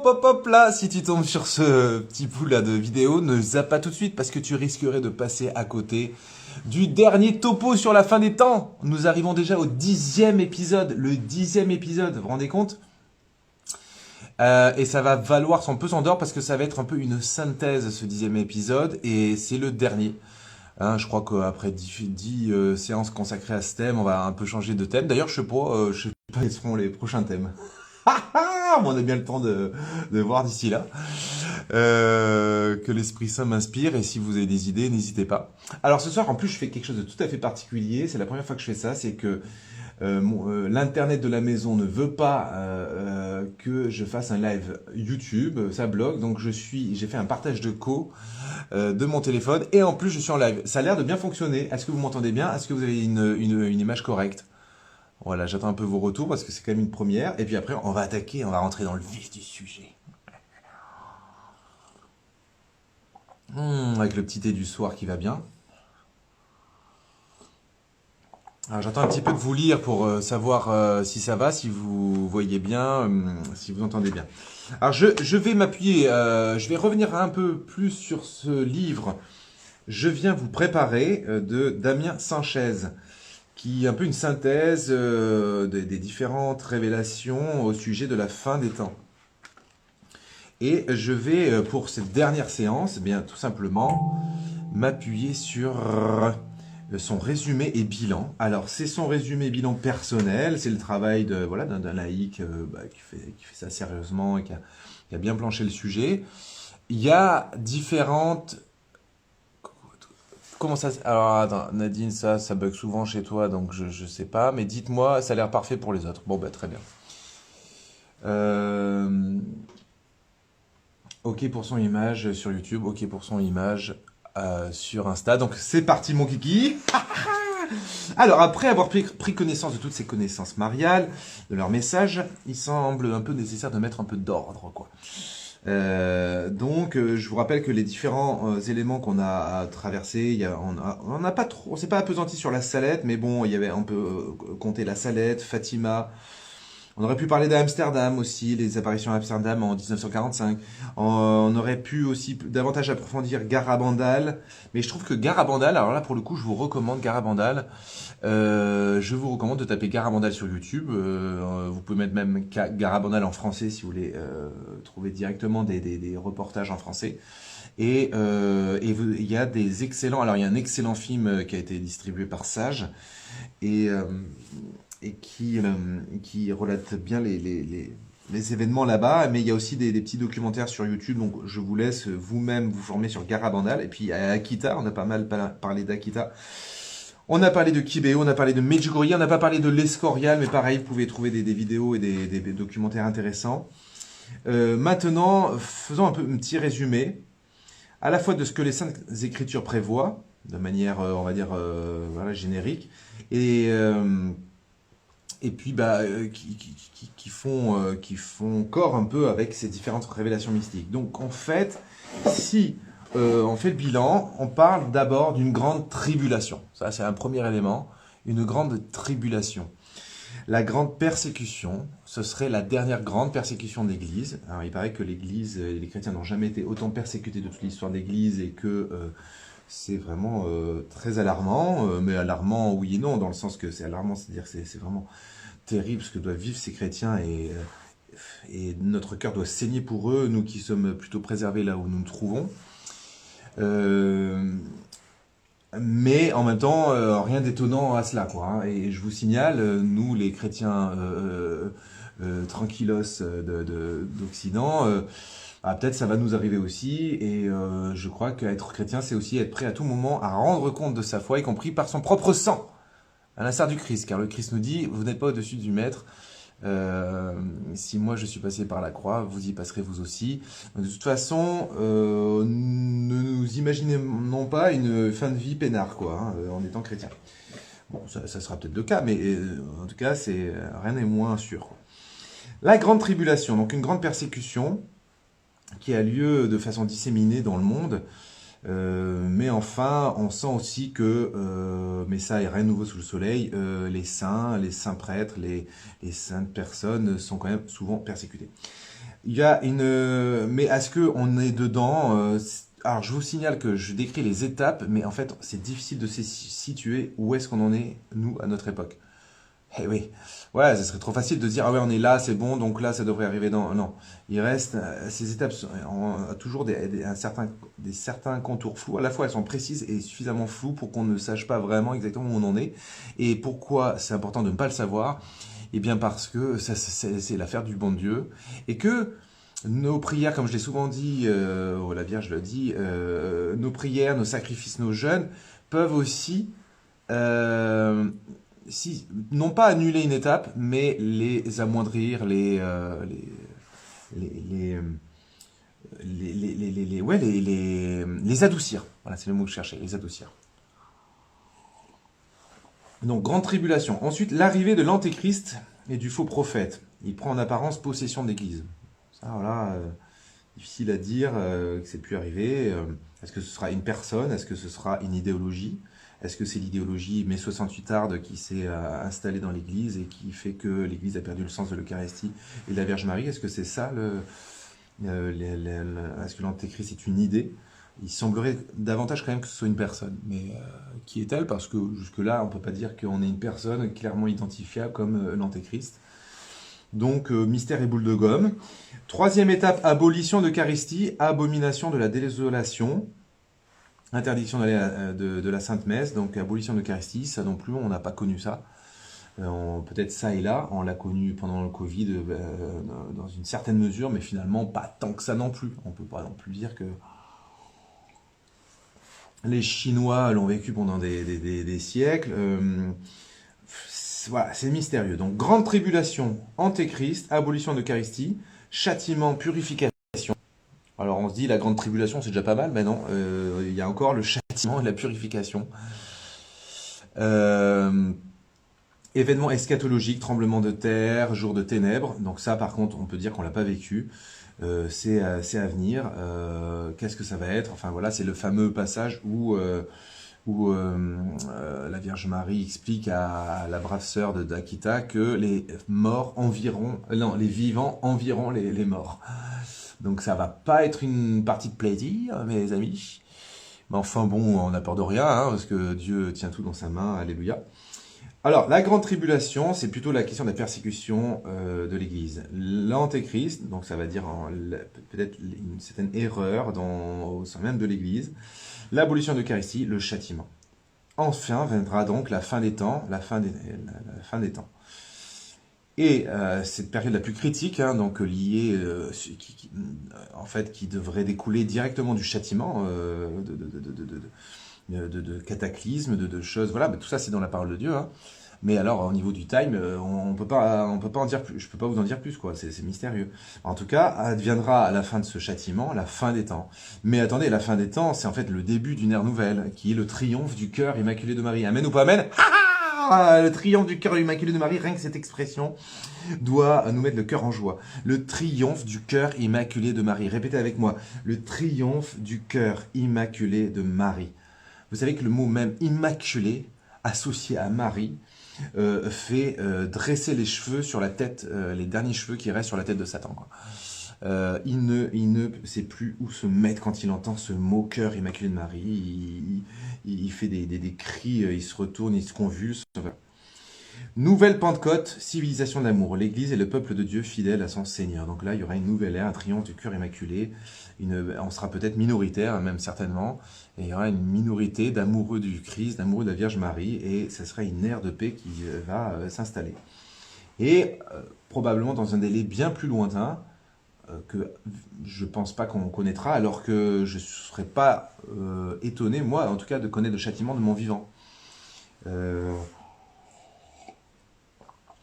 hop, hop, là, si tu tombes sur ce petit bout là de vidéo, ne zappe pas tout de suite parce que tu risquerais de passer à côté du dernier topo sur la fin des temps. Nous arrivons déjà au 10e épisode, le 10e épisode, vous vous rendez compte? Et ça va valoir son pesant d'or parce que ça va être un peu une synthèse ce 10e épisode et c'est le dernier. Hein, je crois qu'après 10 séances consacrées à ce thème, on va un peu changer de thème. D'ailleurs, je sais pas quels seront les prochains thèmes. On a bien le temps de voir d'ici là. Que l'Esprit Saint m'inspire et si vous avez des idées, n'hésitez pas. Alors ce soir, en plus, je fais quelque chose de tout à fait particulier. C'est la première fois que je fais ça. C'est que l'internet de la maison ne veut pas que je fasse un live YouTube. Ça bloque. Donc j'ai fait un partage de de mon téléphone et en plus je suis en live. Ça a l'air de bien fonctionner. Est-ce que vous m'entendez bien? Est-ce que vous avez une image correcte? Voilà, j'attends un peu vos retours parce que c'est quand même une première. Et puis après, on va attaquer, on va rentrer dans le vif du sujet. Avec le petit thé du soir qui va bien. Alors j'attends un petit peu de vous lire pour savoir si ça va, si vous voyez bien, si vous entendez bien. Alors je vais m'appuyer, je vais revenir un peu plus sur ce livre. Je viens vous préparer de Damien Sanchez, qui est un peu une synthèse des différentes révélations au sujet de la fin des temps. Et je vais, pour cette dernière séance, eh bien tout simplement m'appuyer sur son résumé et bilan. Alors, c'est son résumé et bilan personnel, c'est le travail de voilà d'un laïc qui fait ça sérieusement et qui a bien planché le sujet. Il y a différentes... Comment ça... Alors, attends, Nadine, ça bug souvent chez toi, donc je sais pas, mais dites-moi, ça a l'air parfait pour les autres. Bon, bah, très bien. Ok pour son image sur YouTube, ok pour son image sur Insta. Donc c'est parti mon kiki. Alors après avoir pris connaissance de toutes ces connaissances mariales, de leurs messages, il semble un peu nécessaire de mettre un peu d'ordre, quoi. Donc je vous rappelle que les différents éléments qu'on a à traverser, on n'a pas trop, on s'est pas appesanti sur la Salette, mais bon, il y avait un peu compté la Salette, Fatima. On aurait pu parler d'Amsterdam aussi, les apparitions à Amsterdam en 1945. On aurait pu aussi davantage approfondir Garabandal. Mais je trouve que Garabandal, alors là pour le coup je vous recommande Garabandal. Je vous recommande de taper Garabandal sur YouTube. Vous pouvez mettre même Garabandal en français si vous voulez trouver directement des reportages en français. Et il y a des excellents... Alors il y a un excellent film qui a été distribué par Sage. Et qui relate bien les événements là-bas, mais il y a aussi des petits documentaires sur YouTube, donc je vous laisse vous-même vous former sur Garabandal, et puis à Akita, on a pas mal parlé d'Akita, on a parlé de Kibéo, on a parlé de Medjugorje, on n'a pas parlé de l'Escorial, mais pareil, vous pouvez trouver des vidéos et des documentaires intéressants. Maintenant, faisons un petit résumé, à la fois de ce que les Saintes Écritures prévoient, de manière, on va dire, voilà, générique, et puis qui font corps un peu avec ces différentes révélations mystiques. Donc en fait, si on fait le bilan, on parle d'abord d'une grande tribulation. Ça, c'est un premier élément, une grande tribulation. La grande persécution, ce serait la dernière grande persécution de l'Église. Alors il paraît que l'Église, les chrétiens n'ont jamais été autant persécutés de toute l'histoire de l'Église et que... c'est vraiment très alarmant, mais alarmant oui et non, dans le sens que c'est alarmant, c'est-à-dire que c'est vraiment terrible ce que doivent vivre ces chrétiens et notre cœur doit saigner pour eux, nous qui sommes plutôt préservés là où nous nous trouvons. Mais en même temps, rien d'étonnant à cela, quoi. Hein. Et je vous signale, nous les chrétiens tranquillos d'Occident, peut-être ça va nous arriver aussi, et je crois qu'être chrétien, c'est aussi être prêt à tout moment à rendre compte de sa foi, y compris par son propre sang, à l'instar du Christ, car le Christ nous dit, vous n'êtes pas au-dessus du Maître, si moi je suis passé par la croix, vous y passerez vous aussi. Donc, de toute façon, ne nous imaginons pas une fin de vie peinard, quoi, hein, en étant chrétien. Bon, ça sera peut-être le cas, mais en tout cas, rien n'est moins sûr, quoi. La grande tribulation, donc une grande persécution, qui a lieu de façon disséminée dans le monde. Mais enfin, on sent aussi que, mais ça, il n'y a rien de nouveau sous le soleil, les saints prêtres, les saintes personnes sont quand même souvent persécutés. Il y a mais est-ce que on est dedans alors, je vous signale que je décris les étapes, mais en fait, c'est difficile de se situer où est-ce qu'on en est, nous, à notre époque. Eh oui, ouais, ça serait trop facile de dire, ah ouais, on est là, c'est bon, donc là, ça devrait arriver dans... Non, il reste, ces étapes ont toujours des certains contours flous. À la fois, elles sont précises et suffisamment floues pour qu'on ne sache pas vraiment exactement où on en est. Et pourquoi c'est important de ne pas le savoir? Eh bien, parce que ça, c'est l'affaire du bon Dieu. Et que nos prières, comme je l'ai souvent dit, la Vierge le dit, nos prières, nos sacrifices, nos jeûnes peuvent aussi... euh, si, non pas annuler une étape, mais les amoindrir, les, les, ouais, les adoucir. Voilà, c'est le mot que je cherchais, les adoucir. Donc, grande tribulation. Ensuite, l'arrivée de l'antéchrist et du faux prophète. Il prend en apparence possession de l'Église. Ça, voilà, difficile à dire que c'est plus arrivé. Est-ce que ce sera une personne? Est-ce que ce sera une idéologie? Est-ce que c'est l'idéologie mai 68arde qui s'est installée dans l'Église et qui fait que l'Église a perdu le sens de l'Eucharistie et de la Vierge Marie? Est-ce que c'est ça est-ce que l'antéchrist est une idée? Il semblerait davantage quand même que ce soit une personne. Mais qui est-elle? Parce que jusque-là, on ne peut pas dire qu'on est une personne clairement identifiable comme l'antéchrist. Donc, mystère et boule de gomme. Troisième étape, abolition de l'Eucharistie, abomination de la désolation, interdiction d'aller de la Sainte Messe, donc abolition de l'Eucharistie, ça non plus, on n'a pas connu ça. Peut-être ça et là, on l'a connu pendant le Covid dans une certaine mesure, mais finalement pas tant que ça non plus. On ne peut pas non plus dire que les Chinois l'ont vécu pendant des siècles. Voilà, c'est mystérieux. Donc, grande tribulation, antéchrist, abolition de l'Eucharistie, châtiment, purification. Alors, on se dit, la grande tribulation, c'est déjà pas mal, mais non, il y a encore le châtiment et la purification. Événements eschatologiques, tremblement de terre, jour de ténèbres. Donc ça, par contre, on peut dire qu'on l'a pas vécu. C'est à venir. Qu'est-ce que ça va être? Enfin voilà, c'est le fameux passage où la Vierge Marie explique à la brave sœur d'Akita que les morts environ, non, les vivants environ les morts. Donc ça va pas être une partie de plaisir, mes amis. Mais enfin bon, on n'a peur de rien, hein, parce que Dieu tient tout dans sa main, alléluia. Alors, la grande tribulation, c'est plutôt la question de la persécution de l'Église. L'antéchrist, donc ça va dire peut-être une certaine erreur au sein même de l'Église. L'abolition de l'Eucharistie, le châtiment. Enfin viendra donc la fin des temps, la fin des temps. Et cette période la plus critique, hein, donc liée, en fait, qui devrait découler directement du châtiment, de cataclysmes, de choses, voilà, mais tout ça c'est dans la parole de Dieu. Hein. Mais alors au niveau du time, on peut pas en dire plus. Je peux pas vous en dire plus, quoi. C'est mystérieux. En tout cas, adviendra à la fin de ce châtiment, la fin des temps. Mais attendez, la fin des temps, c'est en fait le début d'une ère nouvelle, qui est le triomphe du cœur immaculé de Marie. Amen ou pas amen? Le triomphe du cœur immaculé de Marie, rien que cette expression doit nous mettre le cœur en joie. Le triomphe du cœur immaculé de Marie. Répétez avec moi. Le triomphe du cœur immaculé de Marie. Vous savez que le mot même immaculé, associé à Marie, fait dresser les cheveux sur la tête, les derniers cheveux qui restent sur la tête de Satan. Quoi. Il ne sait plus où se mettre quand il entend ce mot cœur immaculé de Marie. Il fait des cris, il se retourne, il se convulse. Nouvelle Pentecôte, civilisation d'amour. L'Église est le peuple de Dieu fidèle à son Seigneur. Donc là, il y aura une nouvelle ère, un triomphe du cœur immaculé. On sera peut-être minoritaire, même certainement. Et il y aura une minorité d'amoureux du Christ, d'amoureux de la Vierge Marie. Et ce sera une ère de paix qui va s'installer. Et probablement dans un délai bien plus lointain, que je pense pas qu'on connaîtra, alors que je ne serais pas étonné, moi en tout cas, de connaître le châtiment de mon vivant.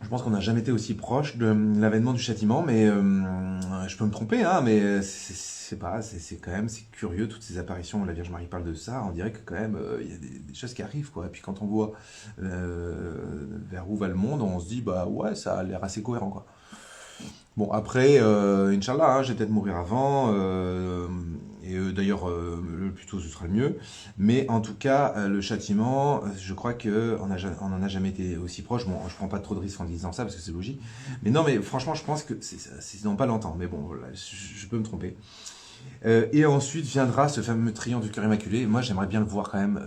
Je pense qu'on n'a jamais été aussi proche de l'avènement du châtiment, mais je peux me tromper, hein, mais c'est quand même c'est curieux, toutes ces apparitions où la Vierge Marie parle de ça, on dirait que quand même il y a des choses qui arrivent, quoi. Et puis quand on voit vers où va le monde, on se dit, bah ouais, ça a l'air assez cohérent, quoi. Bon, après, Inch'Allah, hein, je vais peut-être mourir avant, Et d'ailleurs, le plus tôt ce sera le mieux. Mais en tout cas, le châtiment, je crois on n'en a jamais été aussi proche. Bon, je prends pas trop de risques en disant ça parce que c'est logique. Mais non, mais franchement, je pense que c'est dans pas longtemps. Mais bon, voilà, je peux me tromper. Et ensuite viendra ce fameux triomphe du cœur immaculé. Moi, j'aimerais bien le voir quand même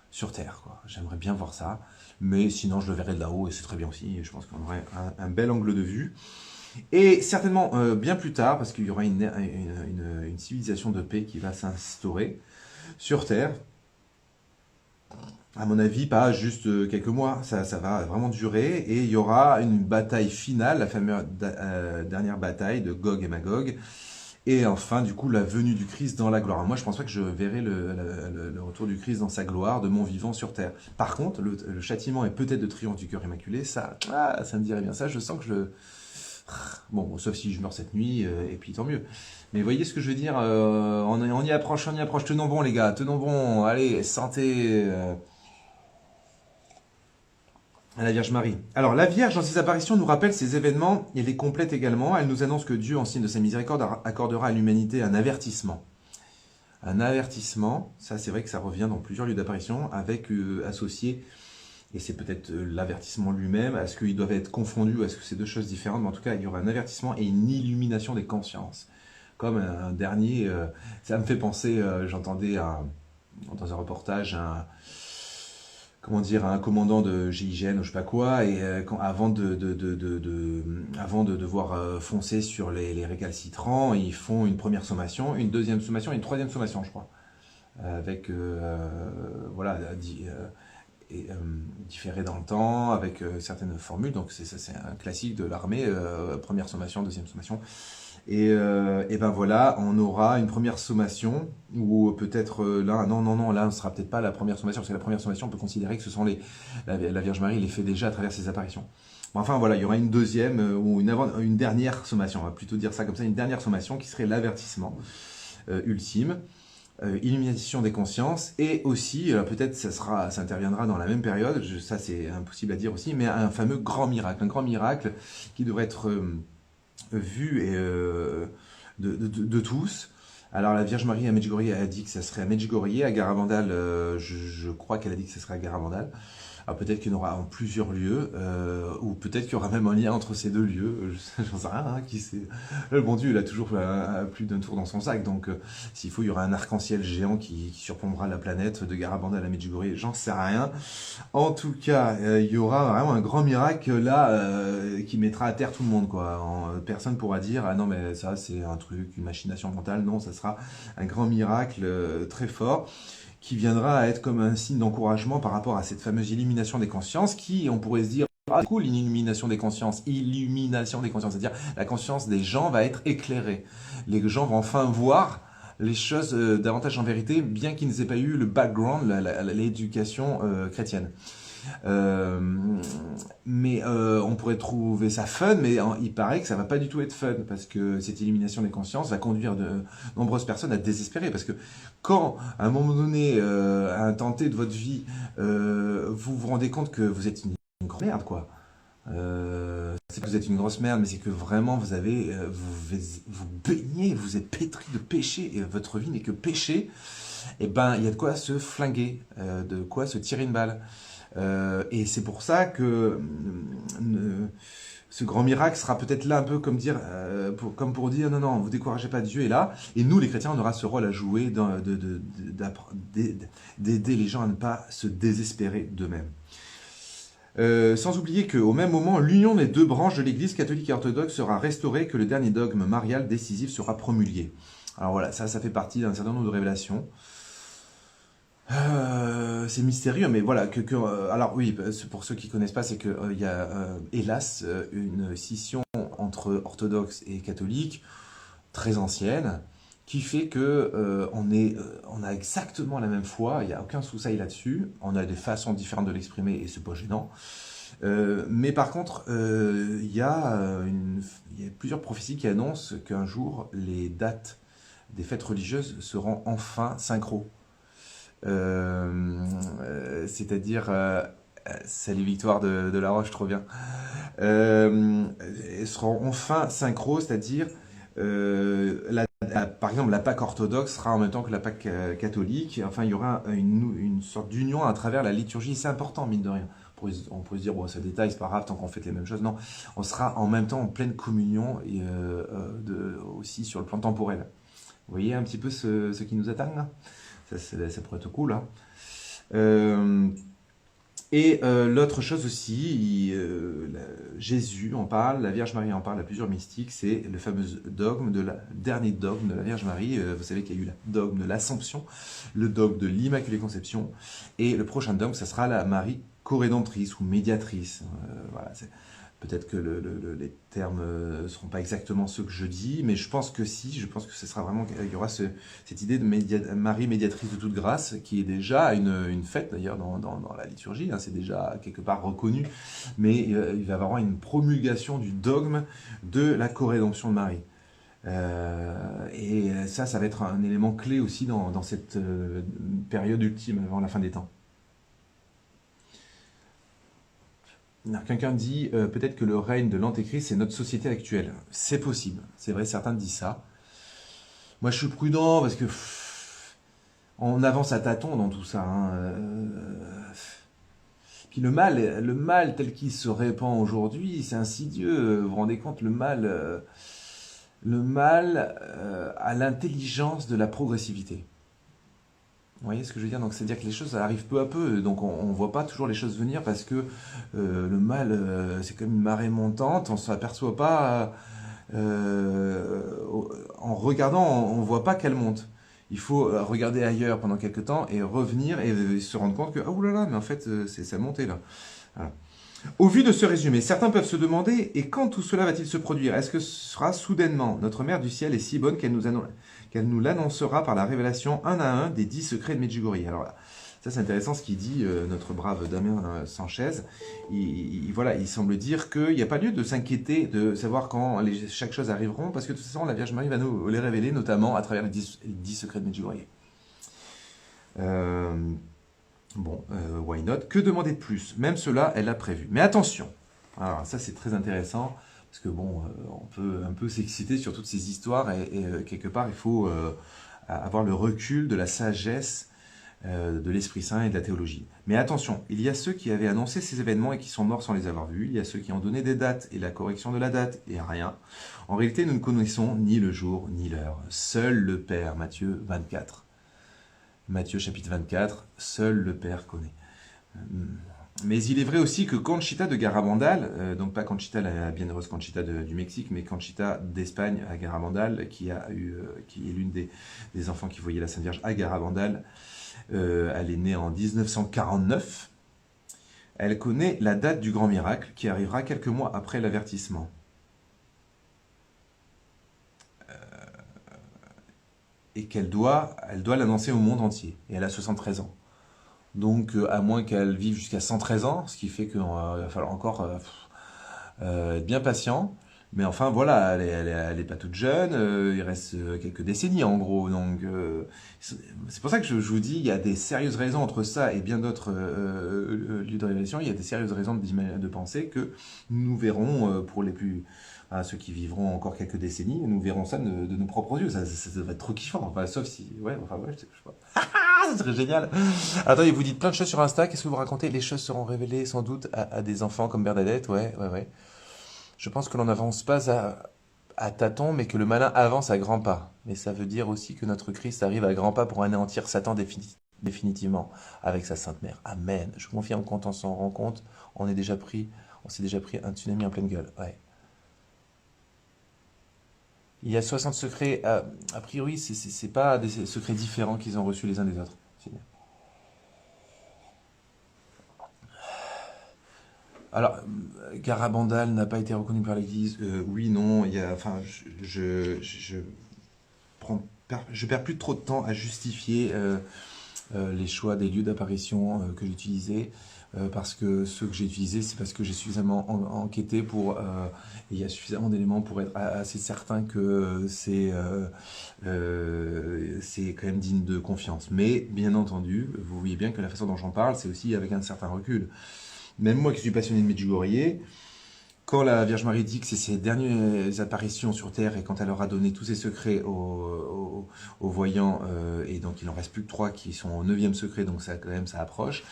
sur Terre, quoi. J'aimerais bien voir ça. Mais sinon, je le verrai de là-haut et c'est très bien aussi. Je pense qu'on aurait un bel angle de vue. Et certainement bien plus tard, parce qu'il y aura une civilisation de paix qui va s'instaurer sur Terre. À mon avis, pas juste quelques mois, ça va vraiment durer. Et il y aura une bataille finale, la fameuse dernière bataille de Gog et Magog. Et enfin, du coup, la venue du Christ dans la gloire. Moi, je pense pas que je verrai le retour du Christ dans sa gloire de mon vivant sur terre. Par contre, le châtiment est peut-être de triomphe du cœur immaculé. Ça me dirait bien ça. Je sens que je le... Bon, sauf si je meurs cette nuit, et puis tant mieux. Mais voyez ce que je veux dire, on y approche, on y approche. Tenons bon, les gars, tenons bon. Allez, santé à la Vierge Marie. Alors, la Vierge, dans ses apparitions, nous rappelle ces événements et les complète également. Elle nous annonce que Dieu, en signe de sa miséricorde, accordera à l'humanité un avertissement. Un avertissement, ça c'est vrai que ça revient dans plusieurs lieux d'apparition, avec associé, et c'est peut-être l'avertissement lui-même, est-ce qu'ils doivent être confondus, ou est-ce que c'est deux choses différentes, mais en tout cas, il y aura un avertissement et une illumination des consciences. Comme un dernier, ça me fait penser, j'entendais dans un reportage comment dire, un commandant de GIGN ou je sais pas quoi, et avant avant de devoir foncer sur les récalcitrants, ils font une première sommation, une deuxième sommation et une troisième sommation, je crois, avec voilà différé dans le temps, avec certaines formules. Donc c'est un classique de l'armée, première sommation, deuxième sommation. Et ben voilà, on aura une première sommation, ou peut-être là, non, là, ce sera peut-être pas la première sommation, parce que la première sommation, on peut considérer que ce sont la Vierge Marie les fait déjà à travers ses apparitions. Bon, enfin voilà, il y aura une deuxième, ou une dernière sommation, on va plutôt dire ça comme ça, une dernière sommation qui serait l'avertissement ultime, illumination des consciences, et aussi, peut-être ça interviendra dans la même période, ça c'est impossible à dire aussi, mais un fameux grand miracle qui devrait être vu et, de tous. Alors la Vierge Marie à Medjugorje a dit que ça serait à Medjugorje, à Garabandal, je crois qu'elle a dit que ça serait à Garabandal. Alors peut-être qu'il y en aura en plusieurs lieux, ou peut-être qu'il y aura même un lien entre ces deux lieux, j'en sais rien, hein, qui sait. Le bon Dieu, il a toujours plus d'un tour dans son sac, donc s'il faut, il y aura un arc-en-ciel géant qui surplombera la planète de Garabandal à Medjugorje, j'en sais rien. En tout cas, il y aura vraiment un grand miracle là, qui mettra à terre tout le monde, quoi. Personne pourra dire, ah non mais ça c'est un truc, une machination mentale, non, ça sera un grand miracle très fort, qui viendra à être comme un signe d'encouragement par rapport à cette fameuse illumination des consciences qui, on pourrait se dire, ah cool, illumination des consciences, c'est-à-dire la conscience des gens va être éclairée. Les gens vont enfin voir les choses davantage en vérité, bien qu'ils n'aient pas eu le background, l'éducation chrétienne. Mais on pourrait trouver ça fun, mais il paraît que ça va pas du tout être fun, parce que cette illumination des consciences va conduire de nombreuses personnes à désespérer, parce que quand, à un moment donné, à un temps T de votre vie, vous vous rendez compte que vous êtes une grosse merde, quoi. C'est que vous êtes une grosse merde, mais c'est que vraiment vous avez, vous baignez, vous êtes pétri de péché, et votre vie n'est que péché, et ben il y a de quoi se flinguer, de quoi se tirer une balle. Et c'est pour ça que ce grand miracle sera peut-être là un peu comme dire, comme pour dire non, non, vous découragez pas, Dieu est là. Et nous, les chrétiens, on aura ce rôle à jouer d'aider les gens à ne pas se désespérer d'eux-mêmes. Sans oublier qu'au même moment, l'union des deux branches de l'Église catholique et orthodoxe sera restaurée, que le dernier dogme marial décisif sera promulgué. Alors voilà, ça fait partie d'un certain nombre de révélations. C'est mystérieux, mais voilà. Alors oui, pour ceux qui connaissent pas, c'est que il y a hélas une scission entre orthodoxes et catholiques très ancienne, qui fait que on a exactement la même foi. Il n'y a aucun souci là-dessus. On a des façons différentes de l'exprimer et c'est pas gênant. Mais par contre, il y a plusieurs prophéties qui annoncent qu'un jour les dates des fêtes religieuses seront enfin synchro. C'est-à-dire, salut Victoire de La Roche, trop bien. Elles seront enfin synchro, c'est-à-dire la Par exemple, la Pâque orthodoxe sera en même temps que la Pâque catholique. Enfin, il y aura une sorte d'union à travers la liturgie. C'est important, mine de rien. On pourrait se dire, bon, c'est un détail, c'est pas grave tant qu'on fait les mêmes choses. Non, on sera en même temps en pleine communion et aussi sur le plan temporel. Vous voyez un petit peu ce qui nous attend là? Ça pourrait être cool. Hein. Euh, l'autre chose aussi, Jésus en parle, la Vierge Marie en parle à plusieurs mystiques, c'est le fameux dogme dernier dogme de la Vierge Marie. Vous savez qu'il y a eu le dogme de l'Assomption, le dogme de l'Immaculée Conception, et le prochain dogme, ça sera la Marie co-rédemptrice ou médiatrice. Voilà, peut-être que les termes ne seront pas exactement ceux que je dis, mais je pense que si, je pense que ce sera vraiment, il y aura cette idée de Marie médiatrice de toute grâce, qui est déjà une fête d'ailleurs dans la liturgie, hein, c'est déjà quelque part reconnu, mais il va y avoir une promulgation du dogme de la co-rédemption de Marie. Et ça va être un élément clé aussi dans cette période ultime avant la fin des temps. Quelqu'un dit peut-être que le règne de l'Antéchrist, c'est notre société actuelle. C'est possible. C'est vrai, certains disent ça. Moi, je suis prudent parce que on avance à tâtons dans tout ça. Hein. Puis le mal tel qu'il se répand aujourd'hui, c'est insidieux. Vous vous rendez compte, le mal a l'intelligence de la progressivité. Vous voyez ce que je veux dire? Donc c'est-à-dire que les choses arrivent peu à peu, donc on ne voit pas toujours les choses venir parce que le mal, c'est comme une marée montante, on ne s'aperçoit pas, en regardant, on ne voit pas qu'elle monte. Il faut regarder ailleurs pendant quelques temps et revenir et se rendre compte que, oh là là, mais en fait, c'est montée là. Voilà. Au vu de ce résumé, certains peuvent se demander, et quand tout cela va-t-il se produire? Est-ce que ce sera soudainement? Notre Mère du Ciel est si bonne qu'elle nous l'annoncera par la révélation un à un des 10 secrets de Medjugorje. Alors ça c'est intéressant ce qu'il dit notre brave Damien Sanchez. Voilà, il semble dire qu'il n'y a pas lieu de s'inquiéter de savoir quand chaque chose arriveront, parce que de toute façon la Vierge Marie va nous les révéler, notamment à travers les 10 secrets de Medjugorje. Bon, why not? Que demander de plus? Même cela, elle l'a prévu. Mais attention, alors ça c'est très intéressant, parce que bon, on peut un peu s'exciter sur toutes ces histoires, et quelque part il faut avoir le recul de la sagesse de l'Esprit Saint et de la théologie. Mais attention, il y a ceux qui avaient annoncé ces événements et qui sont morts sans les avoir vus, il y a ceux qui ont donné des dates et la correction de la date, et rien. En réalité, nous ne connaissons ni le jour ni l'heure. Seul le Père, Matthieu 24. Matthieu chapitre 24, seul le Père connaît. Mais il est vrai aussi que Conchita de Garabandal, donc pas Conchita, la bienheureuse Conchita du Mexique, mais Conchita d'Espagne à Garabandal, qui est l'une des enfants qui voyaient la Sainte Vierge à Garabandal, elle est née en 1949. Elle connaît la date du grand miracle qui arrivera quelques mois après l'avertissement. Et elle doit l'annoncer au monde entier. Et elle a 73 ans. Donc, à moins qu'elle vive jusqu'à 113 ans, ce qui fait qu'il va falloir encore être bien patient. Mais enfin, voilà, elle est pas toute jeune, il reste quelques décennies en gros. Donc, c'est pour ça que je vous dis, il y a des sérieuses raisons entre ça et bien d'autres lieux de révélation, il y a des sérieuses raisons de penser que nous verrons, pour les plus... ceux qui vivront encore quelques décennies, nous verrons ça de nos propres yeux. Ça va être trop kiffant. Enfin, sauf si... Ouais, je sais pas. Ça serait génial. Attendez, vous dites plein de choses sur Insta. Qu'est-ce que vous racontez? Les choses seront révélées sans doute à des enfants comme Bernadette. Ouais. Je pense que l'on n'avance pas à tâtons, mais que le malin avance à grands pas. Mais ça veut dire aussi que notre Christ arrive à grands pas pour anéantir Satan définitivement avec sa Sainte Mère. Amen. Je confirme, quand on s'en rend compte, on s'est déjà pris un tsunami en pleine gueule. Ouais. Il y a 60 secrets. A priori, c'est pas des secrets différents qu'ils ont reçus les uns des autres. Alors, Garabandal n'a pas été reconnu par l'Église. Oui, non. Enfin, je perds plus trop de temps à justifier les choix des lieux d'apparition que j'utilisais. Parce que ceux que j'ai utilisés, c'est parce que j'ai suffisamment enquêté et il y a suffisamment d'éléments pour être assez certain que c'est quand même digne de confiance. Mais, bien entendu, vous voyez bien que la façon dont j'en parle, c'est aussi avec un certain recul. Même moi qui suis passionné de Medjugorje, quand la Vierge Marie dit que c'est ses dernières apparitions sur Terre et quand elle aura donné tous ses secrets aux voyants, et donc il en reste plus que 3 qui sont au 9e secret, donc ça quand même ça approche,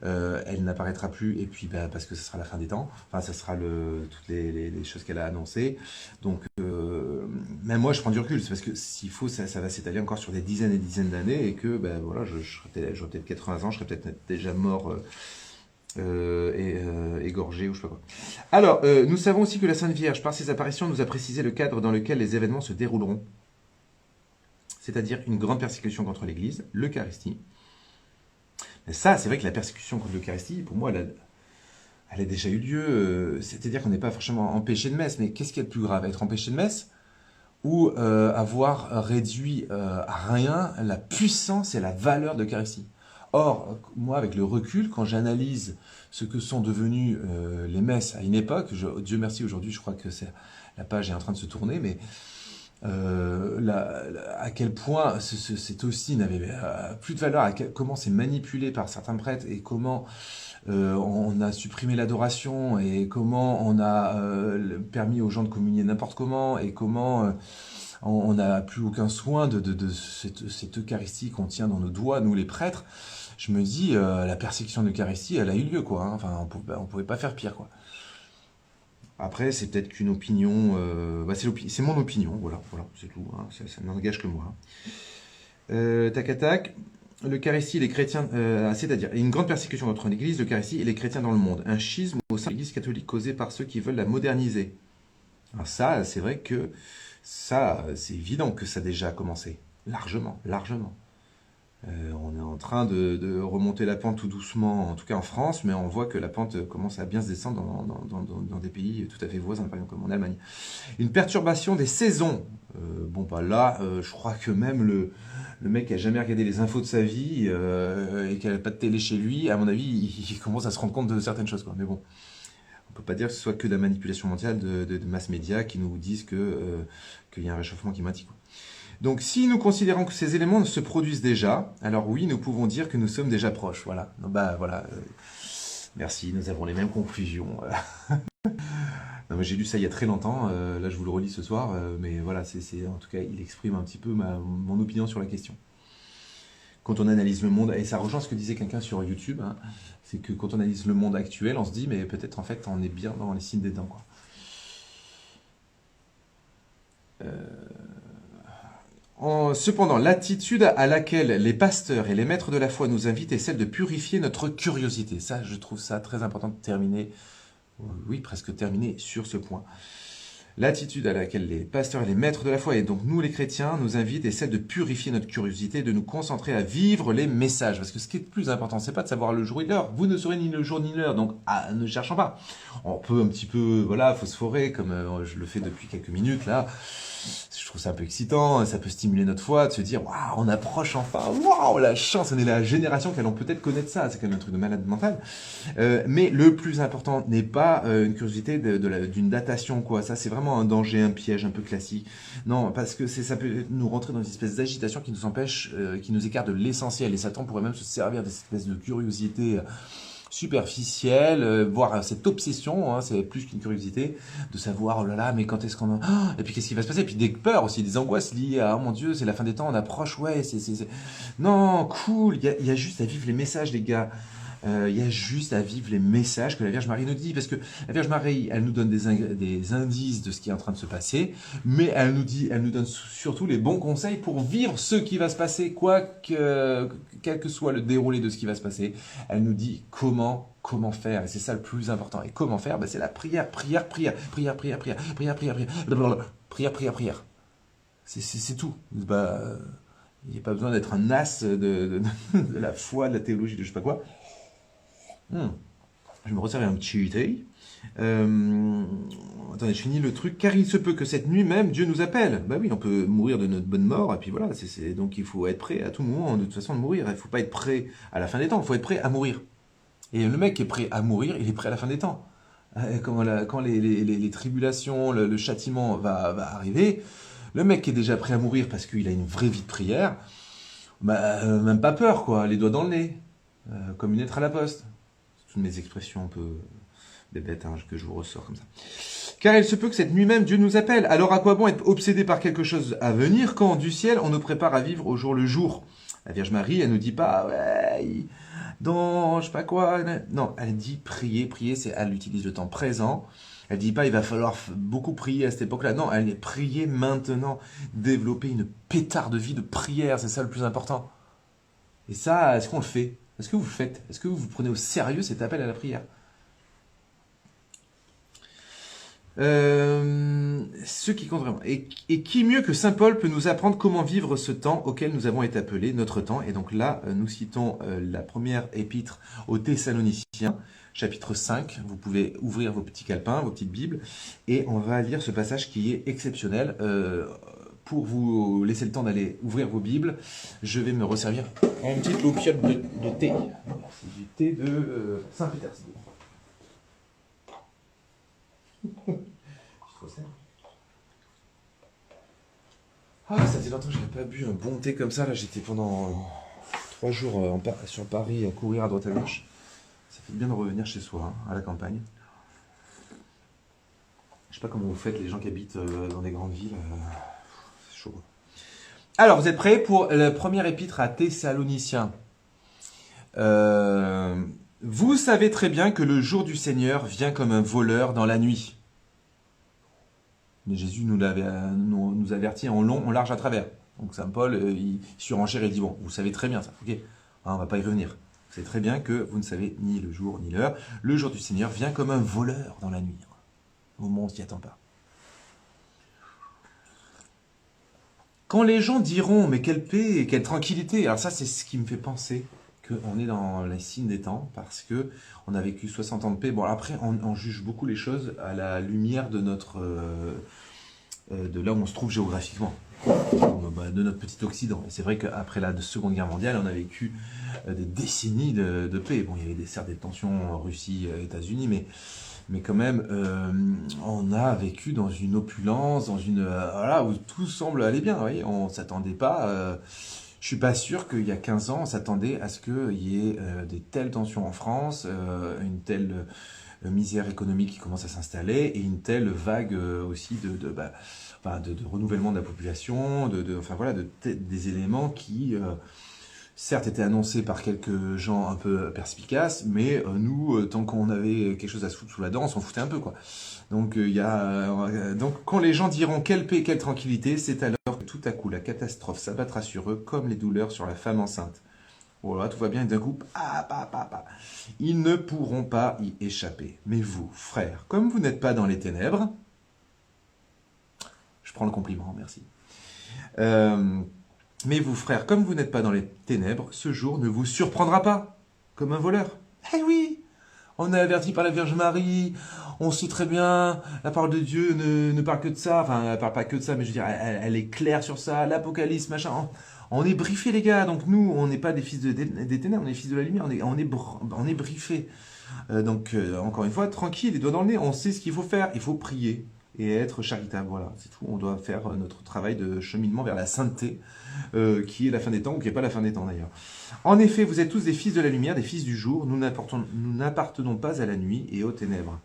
elle n'apparaîtra plus, et puis parce que ce sera la fin des temps, enfin ça sera toutes les choses qu'elle a annoncées. Donc même moi je prends du recul, c'est parce que s'il faut ça va s'étaler encore sur des dizaines et dizaines d'années, et que voilà, j'aurais peut-être 80 ans, je serais peut-être déjà mort, égorgé ou je sais pas quoi. Alors, nous savons aussi que la Sainte Vierge, par ses apparitions, nous a précisé le cadre dans lequel les événements se dérouleront, c'est-à-dire une grande persécution contre l'Église, l'Eucharistie. Mais ça, c'est vrai que la persécution contre l'Eucharistie, pour moi, elle a déjà eu lieu. C'est-à-dire qu'on n'est pas forcément empêché de messe, mais qu'est-ce qui est le plus grave, être empêché de messe ou avoir réduit à rien la puissance et la valeur de l'Eucharistie? Or, moi, avec le recul, quand j'analyse ce que sont devenues les messes à une époque, Dieu merci, aujourd'hui, je crois que la page est en train de se tourner, mais à quel point cet hostie n'avait plus de valeur, comment c'est manipulé par certains prêtres et comment on a supprimé l'adoration et comment on a permis aux gens de communier n'importe comment et comment on n'a plus aucun soin de cette Eucharistie qu'on tient dans nos doigts, nous les prêtres. Je me dis, la persécution de l'Eucharistie, elle a eu lieu, quoi. Hein. Enfin, on pouvait pas faire pire, quoi. Après, c'est peut-être qu'une opinion. C'est mon opinion, voilà, c'est tout. Hein. Ça n'engage que moi. Tac à tac. L'Eucharistie, les chrétiens, c'est-à-dire une grande persécution contre l'Église, l'Eucharistie et les chrétiens dans le monde. Un schisme au sein de l'Église catholique causé par ceux qui veulent la moderniser. Alors ça, c'est vrai que ça, c'est évident que ça a déjà commencé. Largement, largement. On est en train de remonter la pente tout doucement, en tout cas en France, mais on voit que la pente commence à bien se descendre dans des pays tout à fait voisins, par exemple comme en Allemagne. Une perturbation des saisons. Là, je crois que même le mec qui a jamais regardé les infos de sa vie et qui n'a pas de télé chez lui, à mon avis, il commence à se rendre compte de certaines choses, quoi. Mais bon, on peut pas dire que ce soit que de la manipulation mondiale de mass médias qui nous disent qu'il y a un réchauffement climatique, quoi. Donc, si nous considérons que ces éléments se produisent déjà, alors oui, nous pouvons dire que nous sommes déjà proches. Voilà. Merci, nous avons les mêmes conclusions. Non, mais j'ai lu ça il y a très longtemps. Là, je vous le relis ce soir. Mais voilà, en tout cas, il exprime un petit peu mon opinion sur la question. Quand on analyse le monde, et ça rejoint ce que disait quelqu'un sur YouTube, hein, c'est que quand on analyse le monde actuel, on se dit, mais peut-être en fait, on est bien dans les signes des dents, quoi. Cependant, l'attitude à laquelle les pasteurs et les maîtres de la foi nous invitent est celle de purifier notre curiosité. Ça, je trouve ça très important de terminer, oui, presque terminer sur ce point. L'attitude à laquelle les pasteurs et les maîtres de la foi, et donc nous les chrétiens, nous invitent est celle de purifier notre curiosité, de nous concentrer à vivre les messages. Parce que ce qui est le plus important, c'est pas de savoir le jour et l'heure. Vous ne saurez ni le jour ni l'heure, donc ne cherchons pas. On peut un petit peu, phosphorer, comme je le fais depuis quelques minutes là. Je trouve ça un peu excitant, ça peut stimuler notre foi, de se dire waouh, on approche enfin, waouh, la chance, on est la génération qui allons peut-être connaître ça, c'est quand même un truc de malade mental. Mais le plus important n'est pas une curiosité d'une datation, quoi. Ça, c'est vraiment un danger, un piège un peu classique. Non, parce que ça peut nous rentrer dans une espèce d'agitation qui nous empêche, qui nous écarte de l'essentiel. Et Satan pourrait même se servir de cette espèce de curiosité superficielle, voire cette obsession, hein, c'est plus qu'une curiosité, de savoir, oh là là, mais quand est-ce qu'on... et puis qu'est-ce qui va se passer? Et puis des peurs aussi, des angoisses liées à, oh mon Dieu, c'est la fin des temps, on approche, ouais, Non, cool, il y a juste à vivre les messages, les gars. Il y a juste à vivre les messages que la Vierge Marie nous dit, parce que la Vierge Marie, elle nous donne des indices de ce qui est en train de se passer, mais elle nous donne surtout les bons conseils pour vivre ce qui va se passer, quel que soit le déroulé de ce qui va se passer. Elle nous dit comment faire, et c'est ça le plus important. Et comment faire? C'est la prière. C'est tout. Il n'y a pas besoin d'être un as de la foi, de la théologie, de je sais pas quoi. Je me resservais un petit thé. Attendez, je finis le truc. Car il se peut que cette nuit même, Dieu nous appelle. Bah oui, on peut mourir de notre bonne mort, et puis voilà. Donc il faut être prêt à tout moment, de toute façon, de mourir. Il ne faut pas être prêt à la fin des temps, il faut être prêt à mourir. Et le mec qui est prêt à mourir, il est prêt à la fin des temps. Quand les tribulations, le châtiment va arriver, le mec qui est déjà prêt à mourir parce qu'il a une vraie vie de prière, même pas peur, quoi, les doigts dans le nez, comme une lettre à la poste. Toutes mes expressions un peu des bêtes hein, que je vous ressors comme ça. Car il se peut que cette nuit même Dieu nous appelle. Alors à quoi bon être obsédé par quelque chose à venir quand du ciel on nous prépare à vivre au jour le jour? La Vierge Marie, elle nous dit pas, ouais, je sais pas quoi. Non, elle dit prier. Prier, elle utilise le temps présent. Elle dit pas, il va falloir beaucoup prier à cette époque-là. Non, elle est prier maintenant. Développer une pétard de vie de prière, c'est ça le plus important. Et ça, est-ce qu'on le fait? Est-ce que vous le faites? Est-ce que vous prenez au sérieux cet appel à la prière? Ce qui compte vraiment. Et qui mieux que Saint Paul peut nous apprendre comment vivre ce temps auquel nous avons été appelés, notre temps. Et donc là, nous citons la première épître aux Thessaloniciens, chapitre 5. Vous pouvez ouvrir vos petits calepins, vos petites Bibles, et on va lire ce passage qui est exceptionnel. Pour vous laisser le temps d'aller ouvrir vos Bibles, je vais me resservir une petite loupiote de thé. C'est du thé de Saint-Pétersbourg. Ah, ça fait longtemps que je n'avais pas bu un bon thé comme ça. Là, j'étais pendant 3 jours sur Paris à courir à droite à gauche. Ça fait bien de revenir chez soi, hein, à la campagne. Je sais pas comment vous faites, les gens qui habitent dans des grandes villes. C'est chaud. Alors, vous êtes prêts pour la première épître à Thessaloniciens? Vous savez très bien que le jour du Seigneur vient comme un voleur dans la nuit. Mais Jésus nous avertit en long, en large, à travers. Donc Saint Paul, il surenchère et dit, bon, vous savez très bien ça, ok, on va pas y revenir. Vous savez très bien que vous ne savez ni le jour ni l'heure. Le jour du Seigneur vient comme un voleur dans la nuit. Au moment où on s'y attend pas. Quand les gens diront, mais quelle paix et quelle tranquillité, alors ça c'est ce qui me fait penser qu'on est dans les signes des temps, parce que on a vécu 60 ans de paix. Bon, après, on juge beaucoup les choses à la lumière de de là où on se trouve géographiquement, de notre petit Occident. Et c'est vrai qu'après la Seconde Guerre mondiale, on a vécu des décennies de paix. Bon, il y avait certes des tensions Russie, États-Unis, mais quand même, on a vécu dans une opulence, dans une voilà, où tout semble aller bien. Vous voyez, on s'attendait pas. Je suis pas sûr qu'il y a 15 ans, on s'attendait à ce qu'il y ait des telles tensions en France, une telle misère économique qui commence à s'installer et une telle vague aussi de renouvellement de la population, enfin voilà, des éléments qui certes étaient annoncés par quelques gens un peu perspicaces, mais nous, tant qu'on avait quelque chose à se foutre sous la dent, on s'en foutait un peu, quoi. Donc, donc quand les gens diront quelle paix, quelle tranquillité, c'est alors que tout à coup la catastrophe s'abattra sur eux comme les douleurs sur la femme enceinte. Voilà, tout va bien, et d'un coup, ils ne pourront pas y échapper. Mais vous, frères, comme vous n'êtes pas dans les ténèbres, je prends le compliment, merci. Mais vous, frères, comme vous n'êtes pas dans les ténèbres, ce jour ne vous surprendra pas, comme un voleur. Eh oui, on est averti par la Vierge Marie, on sait très bien, la parole de Dieu ne parle que de ça, enfin, elle parle pas que de ça, mais je veux dire, elle est claire sur ça, l'Apocalypse, machin. On est briefés, les gars, donc nous, on n'est pas des fils des ténèbres, on est fils de la lumière, on est briefés. Donc, encore une fois, tranquille, les doigts dans le nez, on sait ce qu'il faut faire, il faut prier et être charitable, voilà, c'est tout. On doit faire notre travail de cheminement vers la sainteté, qui est la fin des temps, ou qui n'est pas la fin des temps d'ailleurs. En effet, vous êtes tous des fils de la lumière, des fils du jour, nous n'appartenons pas à la nuit et aux ténèbres.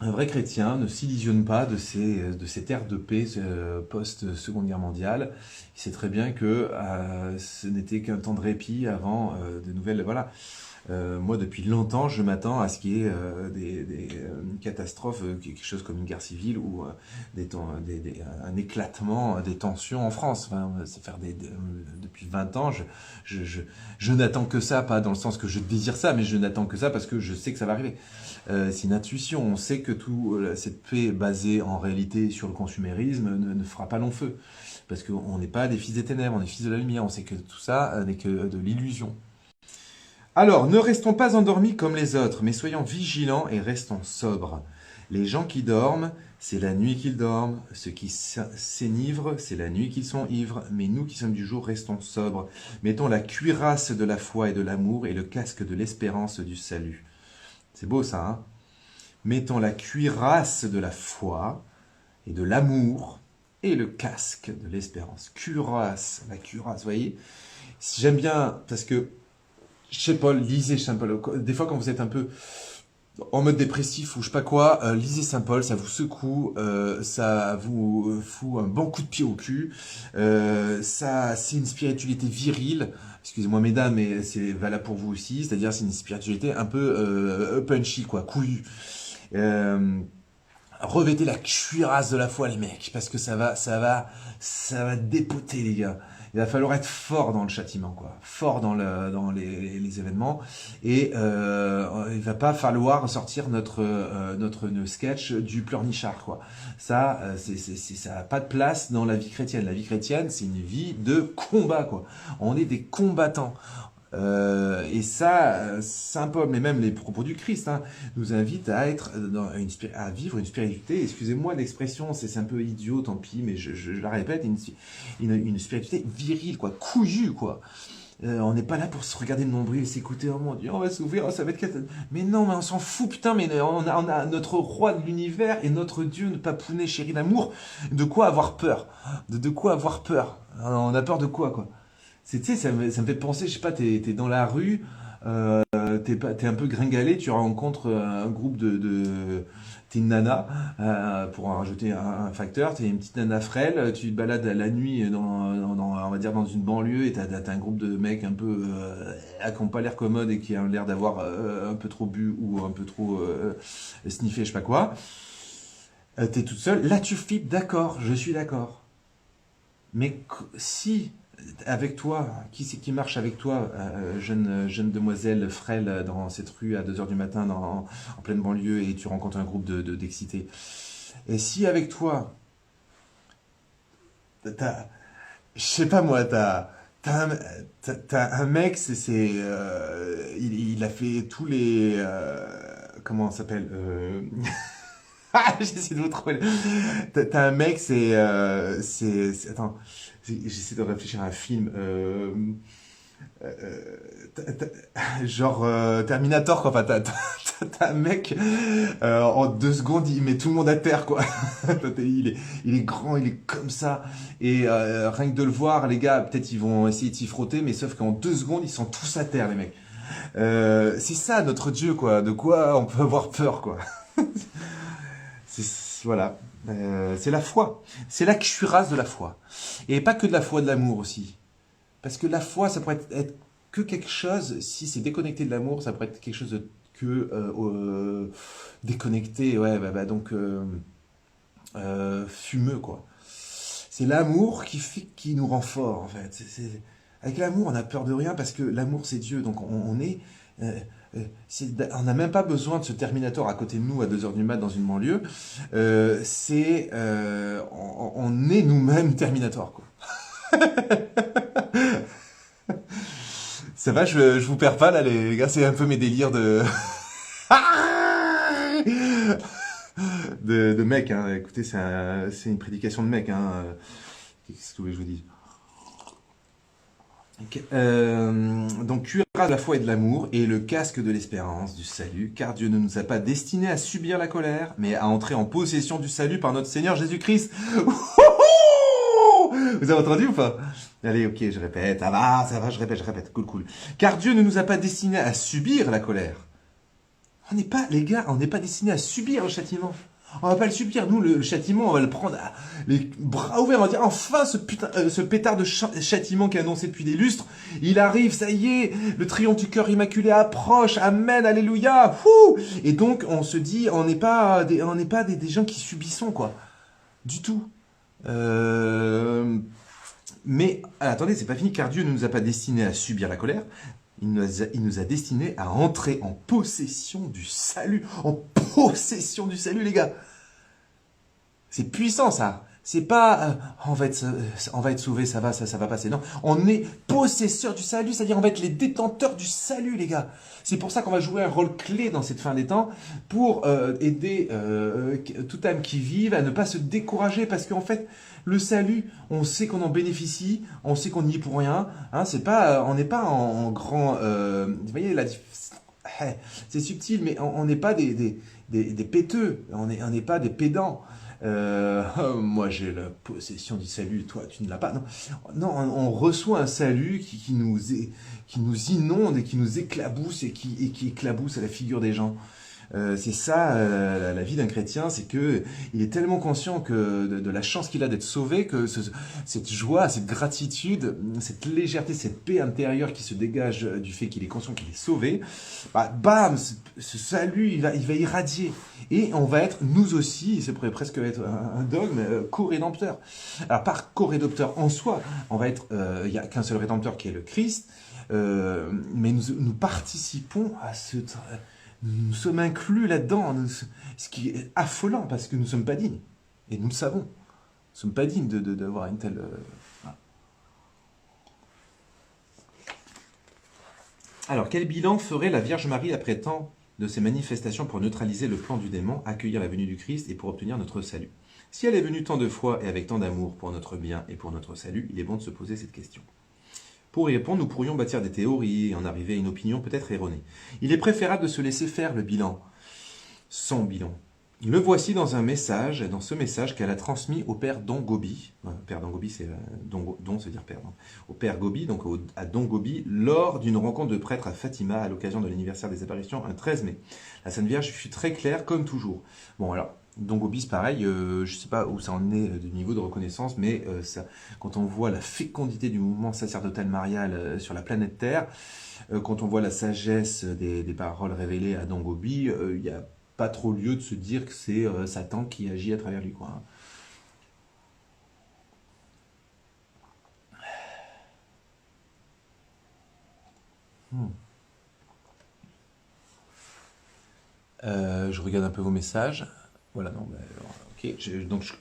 Un vrai chrétien ne s'illusionne pas de ces terres de paix post-Seconde Guerre mondiale. Il sait très bien que ce n'était qu'un temps de répit avant de nouvelles... Voilà. Moi, depuis longtemps, je m'attends à ce qu'il y ait des catastrophes, quelque chose comme une guerre civile ou un éclatement des tensions en France. Enfin, depuis 20 ans, je n'attends que ça, pas dans le sens que je désire ça, mais je n'attends que ça parce que je sais que ça va arriver. C'est une intuition. On sait que cette paix basée en réalité sur le consumérisme ne fera pas long feu. Parce qu'on n'est pas des fils des ténèbres, on est fils de la lumière. On sait que tout ça n'est que de l'illusion. Alors, ne restons pas endormis comme les autres, mais soyons vigilants et restons sobres. Les gens qui dorment, c'est la nuit qu'ils dorment. Ceux qui s'enivrent, c'est la nuit qu'ils sont ivres. Mais nous qui sommes du jour, restons sobres. Mettons la cuirasse de la foi et de l'amour et le casque de l'espérance du salut. C'est beau ça, hein? Mettons la cuirasse de la foi et de l'amour et le casque de l'espérance. Cuirasse, la cuirasse, vous voyez? J'aime bien, parce que je sais pas, lisez Saint Paul. Des fois, quand vous êtes un peu en mode dépressif ou je sais pas quoi, lisez Saint Paul, ça vous secoue, ça vous fout un bon coup de pied au cul. Ça, c'est une spiritualité virile. Excusez-moi mesdames, mais c'est valable pour vous aussi. C'est-à-dire, c'est une spiritualité un peu punchy, quoi, couillue. Euh, Revêtez la cuirasse de la foi, les mecs, parce que ça va dépoter, les gars. Il va falloir être fort dans le châtiment, quoi. Fort dans les événements. Et il va pas falloir sortir notre sketch du pleurnichard, quoi. Ça, ça a pas de place dans la vie chrétienne. La vie chrétienne, c'est une vie de combat, quoi. On est des combattants. Et ça, Saint Paul, mais même les propos du Christ, hein, nous invitent à être à vivre une spiritualité. Excusez-moi l'expression, c'est un peu idiot, tant pis, mais je la répète, une spiritualité virile, quoi, couillue, quoi. On n'est pas là pour se regarder le nombril et s'écouter, oh mon Dieu, on va s'ouvrir, oh, ça va être mais non, mais on s'en fout, putain, mais on a notre roi de l'univers et notre Dieu, ne papounet, chéri d'amour, de quoi avoir peur, de quoi avoir peur. On a peur de quoi, quoi. Tu sais, ça me fait penser, je sais pas, t'es dans la rue, t'es un peu gringalé, tu rencontres un groupe t'es une nana, pour en rajouter un facteur, t'es une petite nana frêle, tu te balades à la nuit on va dire dans une banlieue et t'as un groupe de mecs un peu qui n'ont pas l'air commodes et qui ont l'air d'avoir un peu trop bu ou un peu trop sniffé, je sais pas quoi. T'es toute seule, là tu flippes, d'accord, je suis d'accord. Mais si avec toi, qui c'est qui marche avec toi, jeune demoiselle frêle dans cette rue à 2 heures du matin en pleine banlieue et tu rencontres un groupe d'excités. Et si avec toi, t'as, je sais pas moi, t'as un mec, il a fait tous les, comment ça s'appelle, j'essaie de vous trouver. T'as un mec, attends, j'essaie de réfléchir à un film. Genre Terminator, quoi. Enfin, t'as un mec, en 2 secondes, il met tout le monde à terre, quoi. Il est grand, il est comme ça. Et rien que de le voir, les gars, peut-être ils vont essayer de s'y frotter, mais sauf qu'en 2 secondes, ils sont tous à terre, les mecs. C'est ça, notre Dieu, quoi. De quoi on peut avoir peur, quoi. Voilà. C'est la foi. C'est la cuirasse de la foi. Et pas que de la foi de l'amour aussi. Parce que la foi, ça pourrait être que quelque chose, si c'est déconnecté de l'amour, ça pourrait être quelque chose de déconnecté, ouais, donc fumeux, quoi. C'est l'amour qui nous rend fort, en fait. Avec l'amour, on a peur de rien parce que l'amour, c'est Dieu. Donc on est. On n'a même pas besoin de ce Terminator à côté de nous à 2 heures du mat dans une banlieue. On est nous-mêmes Terminator, quoi. Ça va, je vous perds pas là, les gars, c'est un peu mes délires de de mec, hein. Écoutez, c'est une prédication de mec, hein. Qu'est-ce que vous voulez que je vous dise? Donc, cuirasse de la foi et de l'amour et le casque de l'espérance du salut, car Dieu ne nous a pas destinés à subir la colère, mais à entrer en possession du salut par notre Seigneur Jésus-Christ. Vous avez entendu ou pas? Allez, ok, je répète, ça va, je répète, cool. Car Dieu ne nous a pas destinés à subir la colère. On n'est pas, les gars, on n'est pas destinés à subir le châtiment. On va pas le subir, nous, le châtiment, on va le prendre les bras ouverts, on va dire, enfin, ce pétard de châtiment qui est annoncé depuis des lustres, il arrive, ça y est, le triomphe du cœur immaculé approche, amen, alléluia, fou. Et donc, on se dit, on n'est pas des gens qui subissons, quoi. Du tout. Mais, attendez, c'est pas fini, car Dieu ne nous a pas destinés à subir la colère, il nous a destinés à entrer en possession du salut. En possession du salut, les gars. C'est puissant, ça. C'est pas on va être sauvé, ça va passer. Non, on est possesseur du salut, c'est-à-dire on va être les détenteurs du salut, les gars. C'est pour ça qu'on va jouer un rôle clé dans cette fin des temps pour aider toute âme qui vive à ne pas se décourager, parce qu'en fait, le salut, on sait qu'on en bénéficie, on sait qu'on n'y est pour rien. Hein, c'est pas, on n'est pas en grand. Vous voyez c'est subtil, mais on n'est pas des péteux, on n'est pas des pédants. Moi j'ai la possession du salut, toi tu ne l'as pas. Non, non, on reçoit un salut qui nous inonde et qui nous éclabousse et qui éclabousse à la figure des gens. C'est ça la vie d'un chrétien, c'est que il est tellement conscient de la chance qu'il a d'être sauvé que cette joie, cette gratitude, cette légèreté, cette paix intérieure qui se dégage du fait qu'il est conscient qu'il est sauvé, bah, bam, ce salut, il va irradier. Et on va être, nous aussi, ça pourrait presque être un dogme, co-rédempteur. Alors, par co-rédempteur en soi, on va être, il n'y a qu'un seul rédempteur qui est le Christ, mais nous participons à nous sommes inclus là-dedans, ce qui est affolant parce que nous ne sommes pas dignes. Et nous le savons. Nous ne sommes pas dignes d'avoir une telle... voilà. Alors, quel bilan ferait la Vierge Marie après tant de ces manifestations pour neutraliser le plan du démon, accueillir la venue du Christ et pour obtenir notre salut? Si elle est venue tant de fois et avec tant d'amour pour notre bien et pour notre salut, il est bon de se poser cette question. Pour y répondre, nous pourrions bâtir des théories et en arriver à une opinion peut-être erronée. Il est préférable de se laisser faire le bilan, son bilan. Le voici dans ce message qu'elle a transmis au père Don Gobi. Père Don Gobi, c'est Don, c'est dire père. Non. Au père Gobi, donc à Don Gobi, lors d'une rencontre de prêtres à Fatima à l'occasion de l'anniversaire des apparitions, un 13 mai. La Sainte Vierge fut très claire comme toujours. Bon alors. Don Gobi, pareil, je ne sais pas où ça en est du niveau de reconnaissance, mais quand on voit la fécondité du mouvement sacerdotal marial sur la planète Terre, quand on voit la sagesse des paroles révélées à Don Gobi, il n'y a pas trop lieu de se dire que c'est Satan qui agit à travers lui, quoi. Je regarde un peu vos messages. Voilà, non, ok.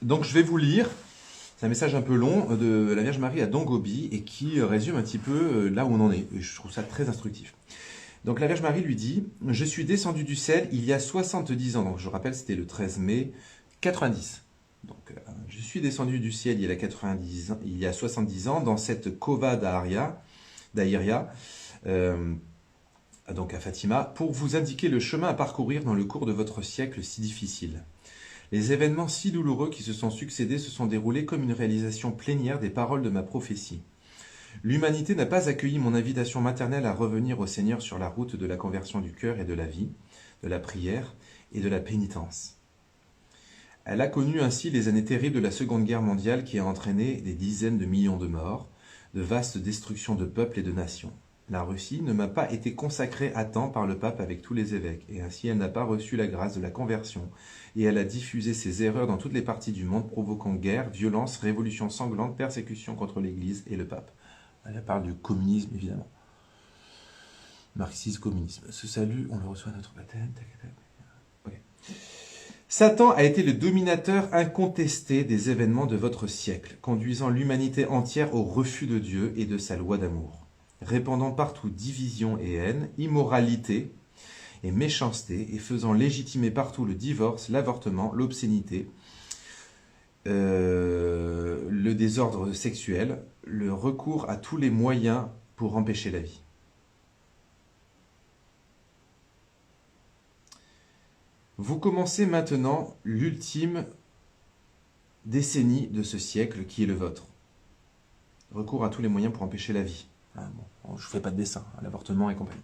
Donc je vais vous lire. C'est un message un peu long de la Vierge Marie à Don Gobi et qui résume un petit peu là où on en est. Et je trouve ça très instructif. Donc la Vierge Marie lui dit « Je suis descendue du ciel il y a 70 ans. » Donc je rappelle, c'était le 13 mai 90. Donc je suis descendu du ciel il y a 70 ans dans cette cova d'Aïria, donc à Fatima, pour vous indiquer le chemin à parcourir dans le cours de votre siècle si difficile. Les événements si douloureux qui se sont succédés se sont déroulés comme une réalisation plénière des paroles de ma prophétie. L'humanité n'a pas accueilli mon invitation maternelle à revenir au Seigneur sur la route de la conversion du cœur et de la vie, de la prière et de la pénitence. Elle a connu ainsi les années terribles de la Seconde Guerre mondiale qui a entraîné des dizaines de millions de morts, de vastes destructions de peuples et de nations. La Russie ne m'a pas été consacrée à temps par le pape avec tous les évêques, et ainsi elle n'a pas reçu la grâce de la conversion, et elle a diffusé ses erreurs dans toutes les parties du monde, provoquant guerre, violence, révolution sanglante, persécution contre l'Église et le pape. Elle parle du communisme, évidemment. Marxisme, communisme. Ce salut, on le reçoit à notre baptême. Okay. Satan a été le dominateur incontesté des événements de votre siècle, conduisant l'humanité entière au refus de Dieu et de sa loi d'amour, répandant partout division et haine, immoralité et méchanceté, et faisant légitimer partout le divorce, l'avortement, l'obscénité, le désordre sexuel, le recours à tous les moyens pour empêcher la vie. Vous commencez maintenant l'ultime décennie de ce siècle qui est le vôtre. Recours à tous les moyens pour empêcher la vie. Ah, bon, je ne fais pas de dessin, l'avortement et compagnie.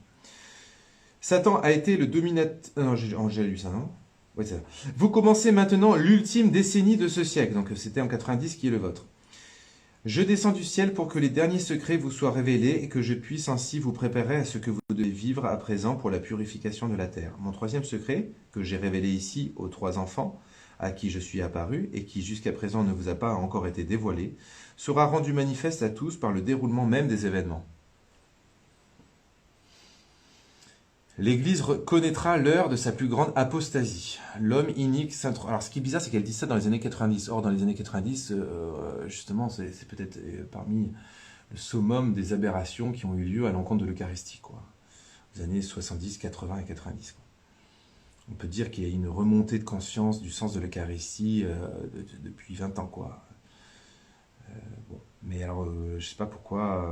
Satan a été le dominateur... Non, j'ai lu ça, non? Oui, c'est ça. Vous commencez maintenant l'ultime décennie de ce siècle. Donc c'était en 90 qui est le vôtre. Je descends du ciel pour que les derniers secrets vous soient révélés et que je puisse ainsi vous préparer à ce que vous devez vivre à présent pour la purification de la terre. Mon troisième secret, que j'ai révélé ici aux 3 enfants, à qui je suis apparu et qui jusqu'à présent ne vous a pas encore été dévoilé, sera rendu manifeste à tous par le déroulement même des événements. L'Église connaîtra l'heure de sa plus grande apostasie. L'homme inique s'introduira. Alors, ce qui est bizarre, c'est qu'elle dit ça dans les années 90. Or, dans les années 90, justement, c'est peut-être parmi le summum des aberrations qui ont eu lieu à l'encontre de l'Eucharistie, quoi. Les années 70, 80 et 90. Quoi. On peut dire qu'il y a une remontée de conscience du sens de l'Eucharistie depuis 20 ans, quoi. Bon. Mais alors, je sais pas pourquoi,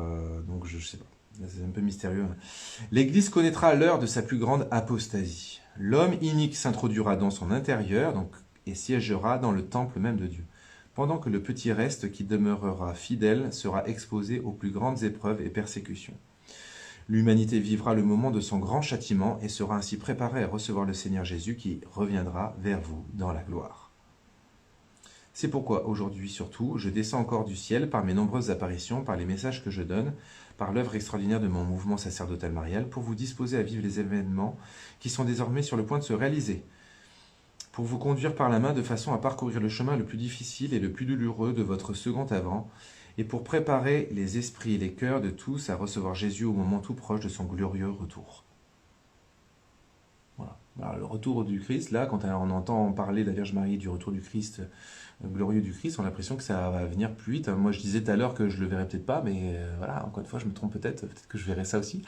donc je sais pas. C'est un peu mystérieux. L'Église connaîtra l'heure de sa plus grande apostasie. L'homme inique s'introduira dans son intérieur, donc et siégera dans le temple même de Dieu. Pendant que le petit reste qui demeurera fidèle sera exposé aux plus grandes épreuves et persécutions. L'humanité vivra le moment de son grand châtiment et sera ainsi préparée à recevoir le Seigneur Jésus qui reviendra vers vous dans la gloire. C'est pourquoi aujourd'hui surtout, je descends encore du ciel par mes nombreuses apparitions, par les messages que je donne, par l'œuvre extraordinaire de mon mouvement sacerdotal marial, pour vous disposer à vivre les événements qui sont désormais sur le point de se réaliser, pour vous conduire par la main de façon à parcourir le chemin le plus difficile et le plus douloureux de votre second avant, et pour préparer les esprits et les cœurs de tous à recevoir Jésus au moment tout proche de son glorieux retour. Voilà. Alors, le retour du Christ, là, quand on entend parler de la Vierge Marie du retour du Christ, glorieux du Christ, on a l'impression que ça va venir plus vite. Moi, je disais tout à l'heure que je le verrai peut-être pas, mais voilà, encore une fois, je me trompe peut-être que je verrai ça aussi.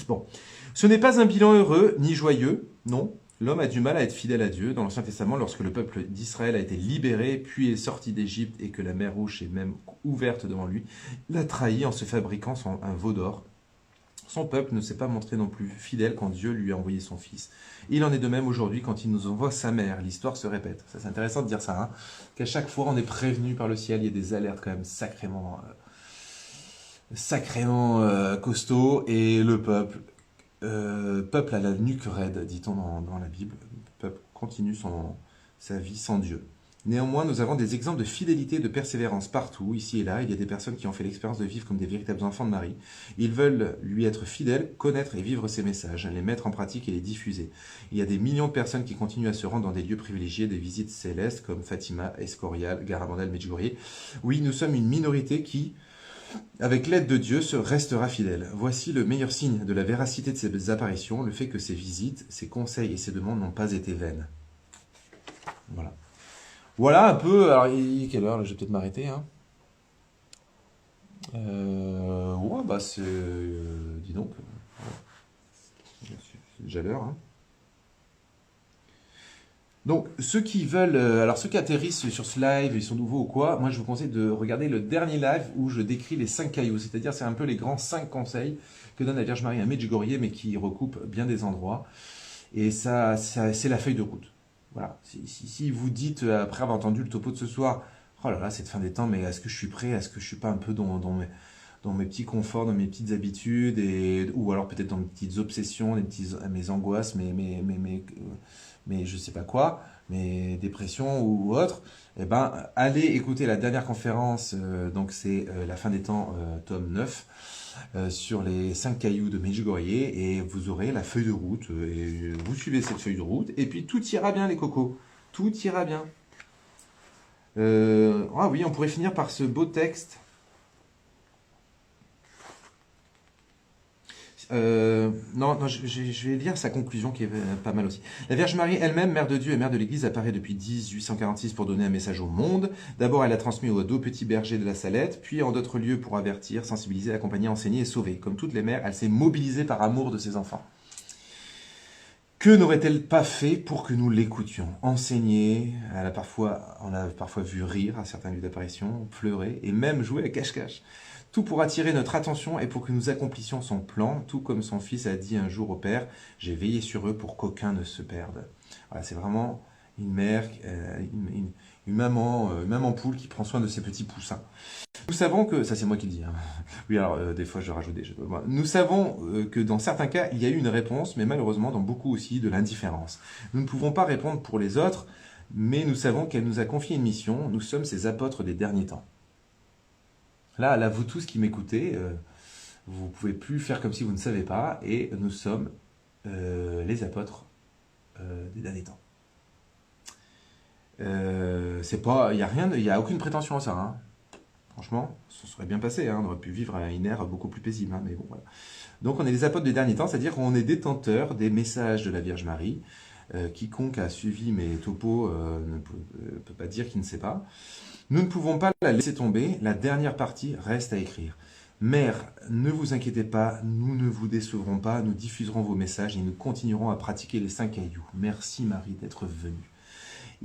Bon, ce n'est pas un bilan heureux ni joyeux, non. L'homme a du mal à être fidèle à Dieu. Dans l'Ancien Testament, lorsque le peuple d'Israël a été libéré, puis est sorti d'Égypte et que la mer Rouge est même ouverte devant lui, il a trahi en se fabriquant un veau d'or. Son peuple ne s'est pas montré non plus fidèle quand Dieu lui a envoyé son fils. Il en est de même aujourd'hui quand il nous envoie sa mère. L'histoire se répète. Ça, c'est intéressant de dire ça, hein, qu'à chaque fois on est prévenu par le ciel. Il y a des alertes quand même sacrément costauds. Et le peuple à la nuque raide, dit-on dans la Bible. Le peuple continue sa vie sans Dieu. Néanmoins, nous avons des exemples de fidélité et de persévérance partout, ici et là. Il y a des personnes qui ont fait l'expérience de vivre comme des véritables enfants de Marie. Ils veulent lui être fidèles, connaître et vivre ses messages, les mettre en pratique et les diffuser. Il y a des millions de personnes qui continuent à se rendre dans des lieux privilégiés, des visites célestes comme Fatima, Escorial, Garabandal, Medjugorje. Oui, nous sommes une minorité qui, avec l'aide de Dieu, restera fidèle. Voici le meilleur signe de la véracité de ces apparitions, le fait que ces visites, ces conseils et ces demandes n'ont pas été vaines. Voilà. Voilà un peu. Alors, il est quelle heure là? Je vais peut-être m'arrêter. Hein. Ouais, bah c'est. Dis donc. C'est déjà l'heure. Hein. Donc, ceux qui veulent. Alors, ceux qui atterrissent sur ce live, ils sont nouveaux ou quoi, moi je vous conseille de regarder le dernier live où je décris les 5 cailloux. C'est-à-dire, c'est un peu les grands 5 conseils que donne la Vierge Marie à Medjugorje, mais qui recoupent bien des endroits. Et ça c'est la feuille de route. Voilà. Si vous dites, après avoir entendu le topo de ce soir, oh là là, cette fin des temps, mais est-ce que je suis prêt? Est-ce que je suis pas un peu dans mes petits conforts, dans mes petites habitudes, ou alors peut-être dans mes petites obsessions, mes angoisses, mes je sais pas quoi, mes dépressions ou autres, eh ben, allez écouter la dernière conférence, donc c'est la fin des temps, tome 9, sur les 5 cailloux de Medjugorje, et vous aurez la feuille de route, et vous suivez cette feuille de route, et puis tout ira bien les cocos, tout ira bien. Ah oui, on pourrait finir par ce beau texte. Non, je vais lire sa conclusion qui est pas mal aussi. La Vierge Marie elle-même, mère de Dieu et mère de l'Église, apparaît depuis 1846 pour donner un message au monde. D'abord, elle a transmis aux 2 petits bergers de la Salette, puis en d'autres lieux pour avertir, sensibiliser, accompagner, enseigner et sauver. Comme toutes les mères, elle s'est mobilisée par amour de ses enfants. Que n'aurait-elle pas fait pour que nous l'écoutions? Enseigner, on a parfois vu rire à certains lieux d'apparition, pleurer et même jouer à cache-cache. Tout pour attirer notre attention et pour que nous accomplissions son plan, tout comme son fils a dit un jour au Père, j'ai veillé sur eux pour qu'aucun ne se perde. Voilà, c'est vraiment une mère, une maman poule qui prend soin de ses petits poussins. Nous savons que, ça c'est moi qui le dis, hein. Oui alors des fois je rajoute des jeux. Nous savons que dans certains cas il y a eu une réponse, mais malheureusement dans beaucoup aussi de l'indifférence. Nous ne pouvons pas répondre pour les autres, mais nous savons qu'elle nous a confié une mission, nous sommes ses apôtres des derniers temps. Là, vous tous qui m'écoutez, vous ne pouvez plus faire comme si vous ne savez pas, et nous sommes les apôtres des derniers temps. Il y a aucune prétention à ça. Hein. Franchement, ça serait bien passé. Hein. On aurait pu vivre à une ère beaucoup plus paisible. Hein, mais bon, voilà. Donc, on est les apôtres des derniers temps, c'est-à-dire qu'on est détenteurs des messages de la Vierge Marie. Quiconque a suivi mes topos ne peut pas dire qu'il ne sait pas. Nous ne pouvons pas la laisser tomber, la dernière partie reste à écrire. Mère, ne vous inquiétez pas, nous ne vous décevrons pas, nous diffuserons vos messages et nous continuerons à pratiquer les 5 cailloux. Merci Marie d'être venue.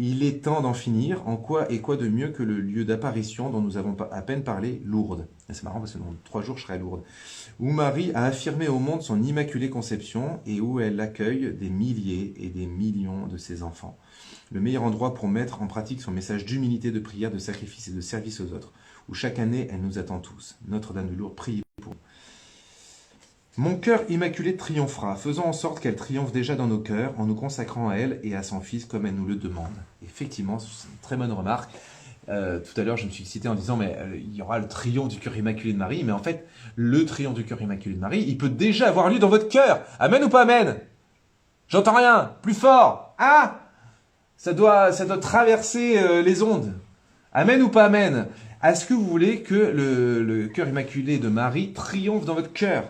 Il est temps d'en finir. En quoi et quoi de mieux que le lieu d'apparition dont nous avons à peine parlé, Lourdes. Et c'est marrant parce que dans 3 jours, je serai à Lourdes. Où Marie a affirmé au monde son immaculée conception et où elle accueille des milliers et des millions de ses enfants. Le meilleur endroit pour mettre en pratique son message d'humilité, de prière, de sacrifice et de service aux autres. Où chaque année, elle nous attend tous. Notre-Dame de Lourdes, priez pour nous. Mon cœur immaculé triomphera, faisons en sorte qu'elle triomphe déjà dans nos cœurs, en nous consacrant à elle et à son Fils comme elle nous le demande. Effectivement, c'est une très bonne remarque. Tout à l'heure, je me suis excité en disant, mais il y aura le triomphe du cœur immaculé de Marie, mais en fait, le triomphe du cœur immaculé de Marie, il peut déjà avoir lieu dans votre cœur. Amen ou pas amen? J'entends rien, plus fort. Ah, ça doit traverser les ondes. Amen ou pas amen? Est-ce que vous voulez que le cœur immaculé de Marie triomphe dans votre cœur?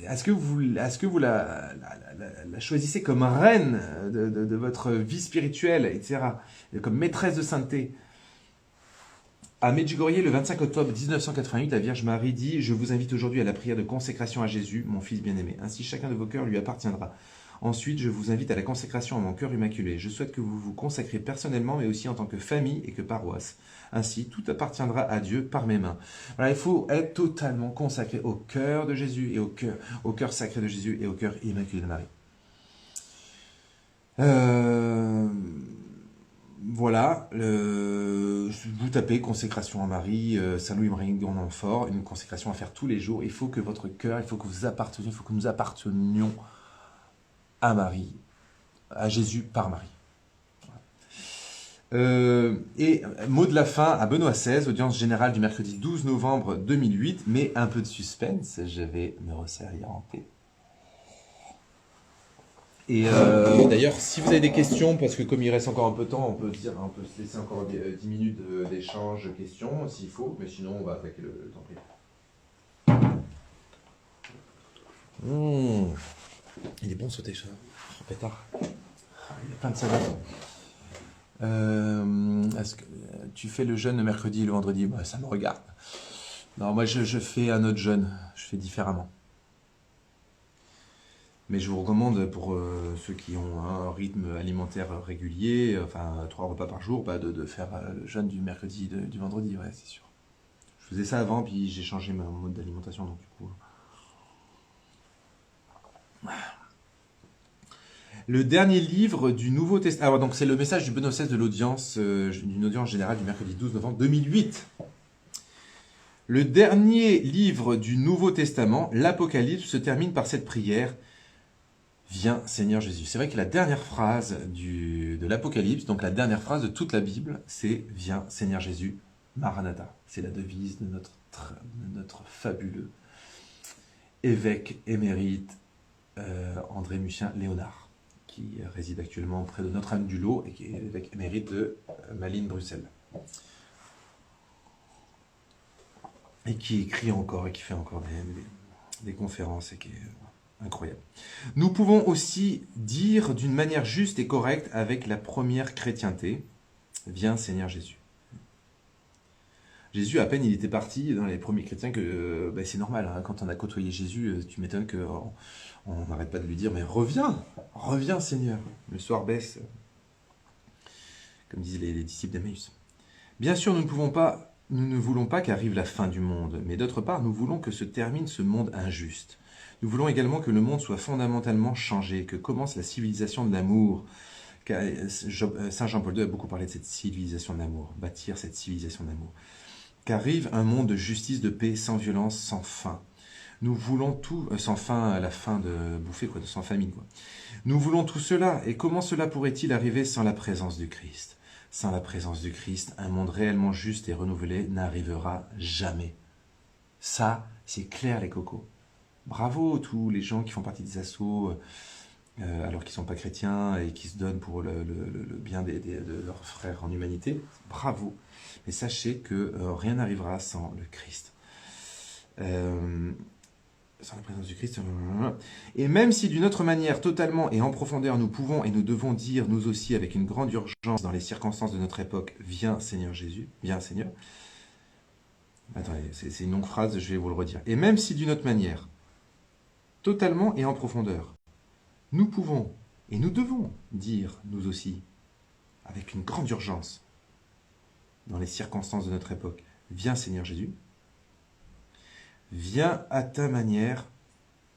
Est-ce que vous la choisissez comme reine de votre vie spirituelle, etc., comme maîtresse de sainteté? À Medjugorje, le 25 octobre 1988, la Vierge Marie dit « Je vous invite aujourd'hui à la prière de consécration à Jésus, mon Fils bien-aimé. Ainsi, chacun de vos cœurs lui appartiendra. Ensuite, je vous invite à la consécration à mon cœur immaculé. Je souhaite que vous vous consacrez personnellement, mais aussi en tant que famille et que paroisse. Ainsi, tout appartiendra à Dieu par mes mains. » Voilà, il faut être totalement consacré au cœur de Jésus et au cœur sacré de Jésus et au cœur immaculé de Marie. Voilà, vous tapez consécration à Marie, Saint-Louis-Marie Gondenfort, une consécration à faire tous les jours. Il faut que votre cœur, il faut que vous apparteniez, il faut que nous appartenions à Marie, à Jésus par Marie. Et mot de la fin à Benoît XVI, audience générale du mercredi 12 novembre 2008, mais un peu de suspense, je vais me resserrer en paix. Et d'ailleurs, si vous avez des questions, parce que comme il reste encore un peu de temps, on peut se laisser encore 10 minutes d'échange, questions, s'il faut, mais sinon on va attaquer le temps pris. Il est bon ce thé, ça. Oh, pétard. Il y a plein de salades. Est-ce que tu fais le jeûne le mercredi et le vendredi? Bah, ça me regarde. Non, moi je fais un autre jeûne, je fais différemment. Mais je vous recommande pour ceux qui ont un rythme alimentaire régulier, enfin 3 repas par jour, de faire le jeûne du mercredi et du vendredi, ouais, c'est sûr. Je faisais ça avant, puis j'ai changé mon mode d'alimentation, donc du coup... Le dernier livre du Nouveau Testament... Alors, donc c'est le message du Benoît XVI de l'audience, d'une audience générale du mercredi 12 novembre 2008. Le dernier livre du Nouveau Testament, l'Apocalypse, se termine par cette prière. Viens Seigneur Jésus. C'est vrai que la dernière phrase de l'Apocalypse, donc la dernière phrase de toute la Bible, c'est Viens Seigneur Jésus, Maranatha. C'est la devise de notre fabuleux évêque émérite André Mucien Léonard, qui réside actuellement près de Notre-Dame-du-Lot et qui est évêque émérite de Malines-Bruxelles. Et qui écrit encore et qui fait encore des conférences et qui est... incroyable. Nous pouvons aussi dire d'une manière juste et correcte avec la première chrétienté, viens Seigneur Jésus. Jésus, à peine il était parti dans les premiers chrétiens, que c'est normal, hein, quand on a côtoyé Jésus, tu m'étonnes qu'on n'arrête pas de lui dire, mais reviens Seigneur. Le soir baisse, comme disent les disciples d'Emmaüs. Bien sûr, nous ne voulons pas qu'arrive la fin du monde, mais d'autre part, nous voulons que se termine ce monde injuste. Nous voulons également que le monde soit fondamentalement changé, que commence la civilisation de l'amour. Saint Jean-Paul II a beaucoup parlé de cette civilisation de l'amour, bâtir cette civilisation de l'amour. Qu'arrive un monde de justice, de paix, sans violence, sans faim. Nous voulons tout, sans faim à la fin de bouffer, sans famine. Nous voulons tout cela, et comment cela pourrait-il arriver sans la présence du Christ? Sans la présence du Christ, un monde réellement juste et renouvelé n'arrivera jamais. Ça, c'est clair les cocos. Bravo tous les gens qui font partie des assos, alors qu'ils ne sont pas chrétiens et qui se donnent pour le bien de leurs frères en humanité. Bravo. Mais sachez que rien n'arrivera sans le Christ. Sans la présence du Christ. Et même si d'une autre manière, totalement et en profondeur, nous pouvons et nous devons dire, nous aussi, avec une grande urgence dans les circonstances de notre époque, viens Seigneur Jésus, viens Seigneur. Attendez, c'est une longue phrase, je vais vous le redire. Et même si d'une autre manière, totalement et en profondeur, nous pouvons et nous devons dire, nous aussi, avec une grande urgence dans les circonstances de notre époque. Viens Seigneur Jésus, viens à ta manière,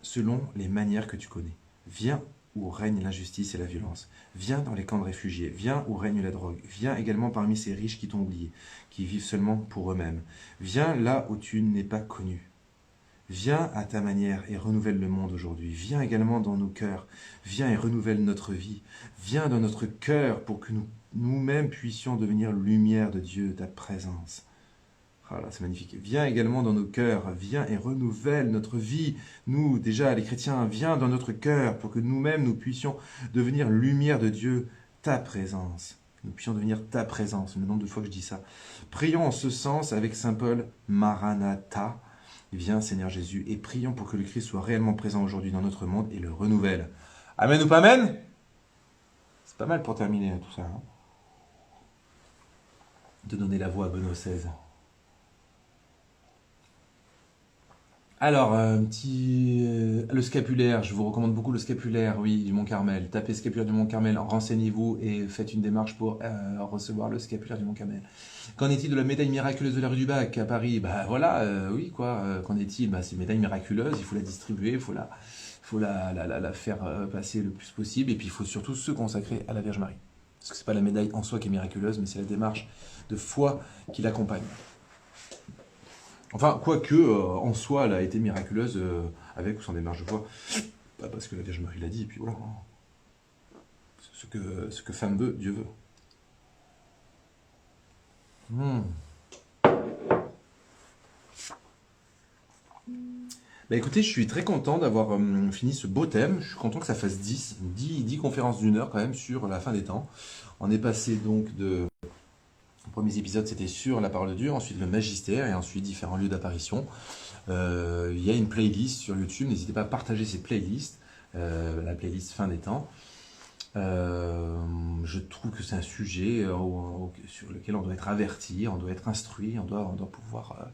selon les manières que tu connais. Viens où règne l'injustice et la violence. Viens dans les camps de réfugiés. Viens où règne la drogue. Viens également parmi ces riches qui t'ont oublié, qui vivent seulement pour eux-mêmes. Viens là où tu n'es pas connu. Viens à ta manière et renouvelle le monde aujourd'hui. Viens également dans nos cœurs. Viens et renouvelle notre vie. Viens dans notre cœur pour que nous-mêmes puissions devenir lumière de Dieu, de ta présence. Voilà, c'est magnifique. Viens également dans nos cœurs, viens et renouvelle notre vie. Nous, déjà, les chrétiens, viens dans notre cœur pour que nous-mêmes, nous puissions devenir lumière de Dieu, ta présence. Nous puissions devenir ta présence, le nombre de fois que je dis ça. Prions en ce sens avec saint Paul, Maranatha. Viens Seigneur Jésus, et prions pour que le Christ soit réellement présent aujourd'hui dans notre monde et le renouvelle. Amen ou pas amen? C'est pas mal pour terminer tout ça. Hein, de donner la voix à Benoît XVI. Alors, le scapulaire, je vous recommande beaucoup le scapulaire, oui, du Mont Carmel. Tapez scapulaire du Mont Carmel, renseignez-vous et faites une démarche pour recevoir le scapulaire du Mont Carmel. Qu'en est-il de la médaille miraculeuse de la rue du Bac à Paris? Bah voilà, oui quoi, qu'en est-il? Bah, c'est une médaille miraculeuse, il faut la distribuer, il faut la faire passer le plus possible, et puis il faut surtout se consacrer à la Vierge Marie. Parce que c'est pas la médaille en soi qui est miraculeuse, mais c'est la démarche de foi qui l'accompagne. Enfin, quoique, en soi, elle a été miraculeuse avec ou sans démarche de foi. Pas parce que la Vierge Marie l'a dit, et puis voilà. Ce que femme veut, Dieu veut. Bah écoutez, je suis très content d'avoir fini ce beau thème. Je suis content que ça fasse 10 conférences d'1 heure quand même sur la fin des temps. On est passé donc de... Les premiers épisodes, c'était sur la parole de Dieu, ensuite le magistère, et ensuite différents lieux d'apparition. Il y a une playlist sur YouTube, n'hésitez pas à partager ces playlists, la playlist fin des temps. Je trouve que c'est un sujet sur lequel on doit être averti, on doit être instruit, on doit pouvoir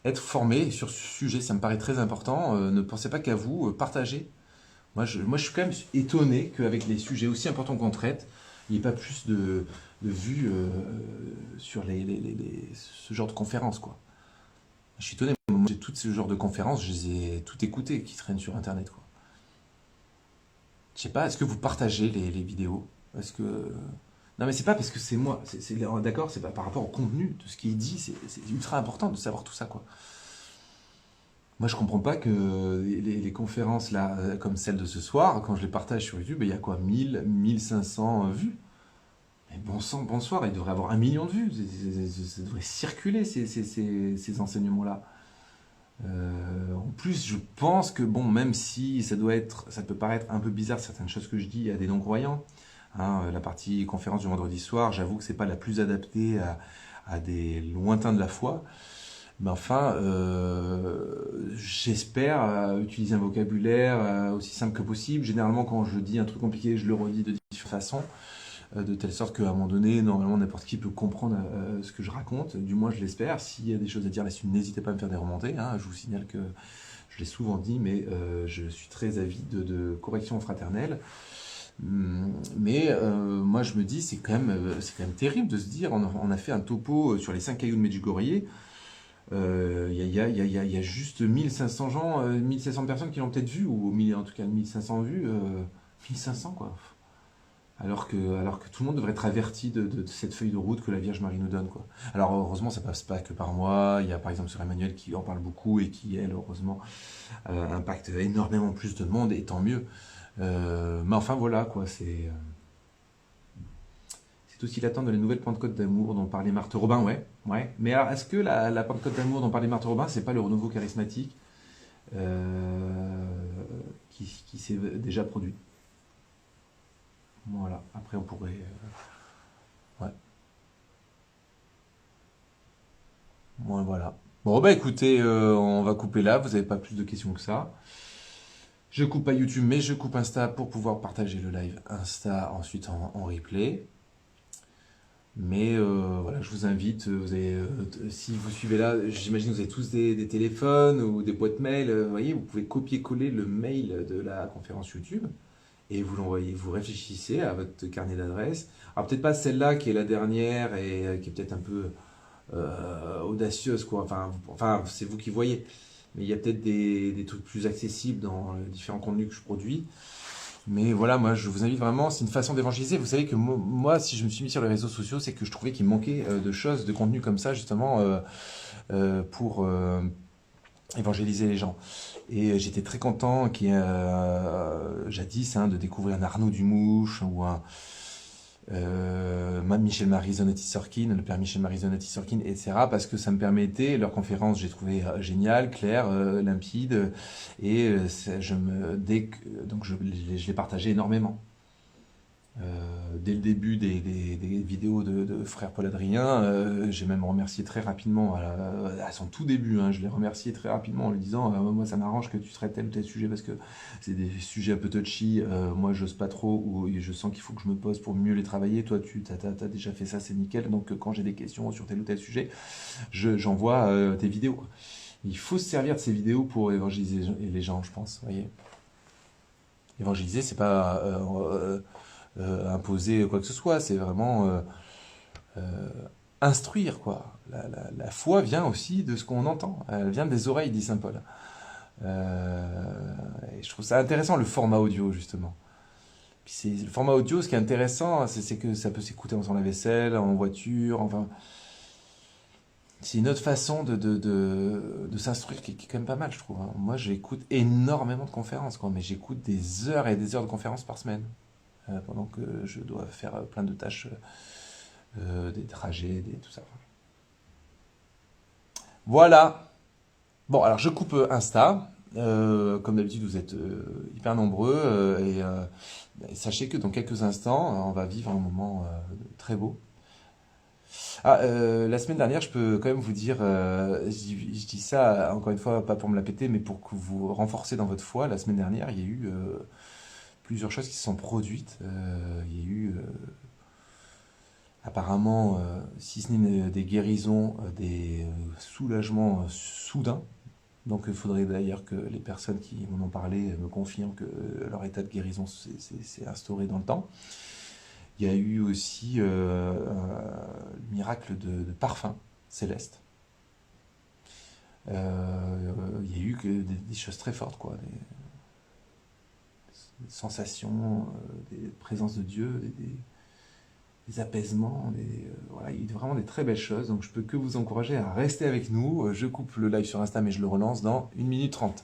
être formé sur ce sujet. Ça me paraît très important. Ne pensez pas qu'à vous, partagez. Moi, je suis quand même étonné qu'avec les sujets aussi importants qu'on traite, il n'y ait pas plus de vues sur ce genre de conférences, quoi. Je suis étonné. Moi, j'ai tout ce genre de conférences, je les ai toutes écoutées qui traînent sur Internet, quoi. Je sais pas, est-ce que vous partagez les vidéos? Est-ce que... Non, mais c'est pas parce que c'est moi. D'accord, c'est pas par rapport au contenu de ce qu'il dit. C'est ultra important de savoir tout ça, quoi. Moi, je comprends pas que les conférences, là, comme celle de ce soir, quand je les partage sur YouTube, il y a quoi, 1500 vues? Mais bon sang, bonsoir, il devrait avoir 1 million de vues. Ça devrait circuler, ces enseignements-là. En plus, je pense que, bon, même si ça peut paraître un peu bizarre, certaines choses que je dis à des non-croyants, hein, la partie conférence du vendredi soir, j'avoue que c'est pas la plus adaptée à des lointains de la foi. Mais enfin, j'espère utiliser un vocabulaire aussi simple que possible. Généralement, quand je dis un truc compliqué, je le redis de différentes façons, de telle sorte qu'à un moment donné, normalement, n'importe qui peut comprendre ce que je raconte. Du moins, je l'espère. S'il y a des choses à dire là-dessus, n'hésitez pas à me faire des remontées. Hein. Je vous signale que je l'ai souvent dit, mais je suis très avide de correction fraternelle. Mais moi, je me dis, c'est quand même terrible de se dire, on a fait un topo sur les 5 cailloux de Medjugorje. Il y a juste 1500 gens, 1700 personnes qui l'ont peut-être vu, ou en tout cas 1500 vues, 1500 quoi. Alors que tout le monde devrait être averti de cette feuille de route que la Vierge Marie nous donne, quoi. Alors heureusement, ça passe pas que par moi. Il y a par exemple Sœur Emmanuel qui en parle beaucoup et qui, elle, heureusement, impacte énormément plus de monde, et tant mieux. Mais enfin voilà, quoi, c'est aussi l'attente de la nouvelle Pentecôte d'amour dont parlait Marthe Robin, ouais. Mais alors, est-ce que la Pentecôte d'amour dont parlait Marthe Robin, c'est pas le renouveau charismatique qui s'est déjà produit? Voilà. Après, on pourrait... ouais. Bon, voilà. Bon, bah écoutez, on va couper là. Vous n'avez pas plus de questions que ça. Je coupe pas YouTube, mais je coupe Insta pour pouvoir partager le live Insta ensuite en replay. Mais voilà, je vous invite, si vous suivez là, j'imagine que vous avez tous des téléphones ou des boîtes mail, vous voyez, vous pouvez copier-coller le mail de la conférence YouTube et vous l'envoyez. Vous réfléchissez à votre carnet d'adresses. Alors peut-être pas celle-là qui est la dernière et qui est peut-être un peu audacieuse, quoi. Enfin c'est vous qui voyez. Mais il y a peut-être des trucs plus accessibles dans les différents contenus que je produis. Mais voilà, moi je vous invite vraiment, c'est une façon d'évangéliser. Vous savez que moi, si je me suis mis sur les réseaux sociaux, c'est que je trouvais qu'il me manquait de choses, de contenu comme ça, justement, pour évangéliser les gens. Et j'étais très content qu'il y ait, jadis, de découvrir un Arnaud Dumouche ou un Michel-Marie Zanotti-Sorkin, le père Michel-Marie Zanotti-Sorkin, etc. Parce que ça me permettait, leur conférence, j'ai trouvé géniale, claire, limpide, et donc je l'ai partagé énormément. Dès le début des vidéos de frère Paul Adrien, j'ai même remercié très rapidement, à son tout début, je l'ai remercié très rapidement en lui disant moi ça m'arrange que tu traites tel ou tel sujet parce que c'est des sujets un peu touchy, moi j'ose pas trop, ou je sens qu'il faut que je me pose pour mieux les travailler, toi tu as déjà fait ça, c'est nickel, donc quand j'ai des questions sur tel ou tel sujet, j'envoie tes vidéos. Il faut se servir de ces vidéos pour évangéliser les gens, je pense, vous voyez. Évangéliser, c'est pas imposer quoi que ce soit, c'est vraiment instruire, quoi. La foi vient aussi de ce qu'on entend, elle vient des oreilles, dit saint Paul. Et je trouve ça intéressant, le format audio, justement. Puis le format audio, ce qui est intéressant, c'est que ça peut s'écouter en faisant la vaisselle, en voiture, enfin. C'est une autre façon de s'instruire qui est quand même pas mal, je trouve. Moi, j'écoute énormément de conférences, quoi, mais j'écoute des heures et des heures de conférences par semaine, pendant que je dois faire plein de tâches, des trajets, tout ça. Voilà. Bon, alors je coupe Insta. Comme d'habitude, vous êtes hyper nombreux et sachez que dans quelques instants, on va vivre un moment très beau. Ah, la semaine dernière, je peux quand même vous dire, je dis ça encore une fois, pas pour me la péter, mais pour que vous renforcez dans votre foi. La semaine dernière, il y a eu plusieurs choses qui se sont produites. Il y a eu apparemment, si ce n'est des guérisons, des soulagements soudains. Donc il faudrait d'ailleurs que les personnes qui m'en ont parlé me confirment que leur état de guérison s'est instauré dans le temps. Il y a eu aussi un miracle de parfum céleste. Il y a eu des choses très fortes, quoi. Des sensations, des présences de Dieu, des apaisements, voilà, il y a eu vraiment des très belles choses. Donc je peux que vous encourager à rester avec nous. Je coupe le live sur Insta, mais je le relance dans 1 minute 30.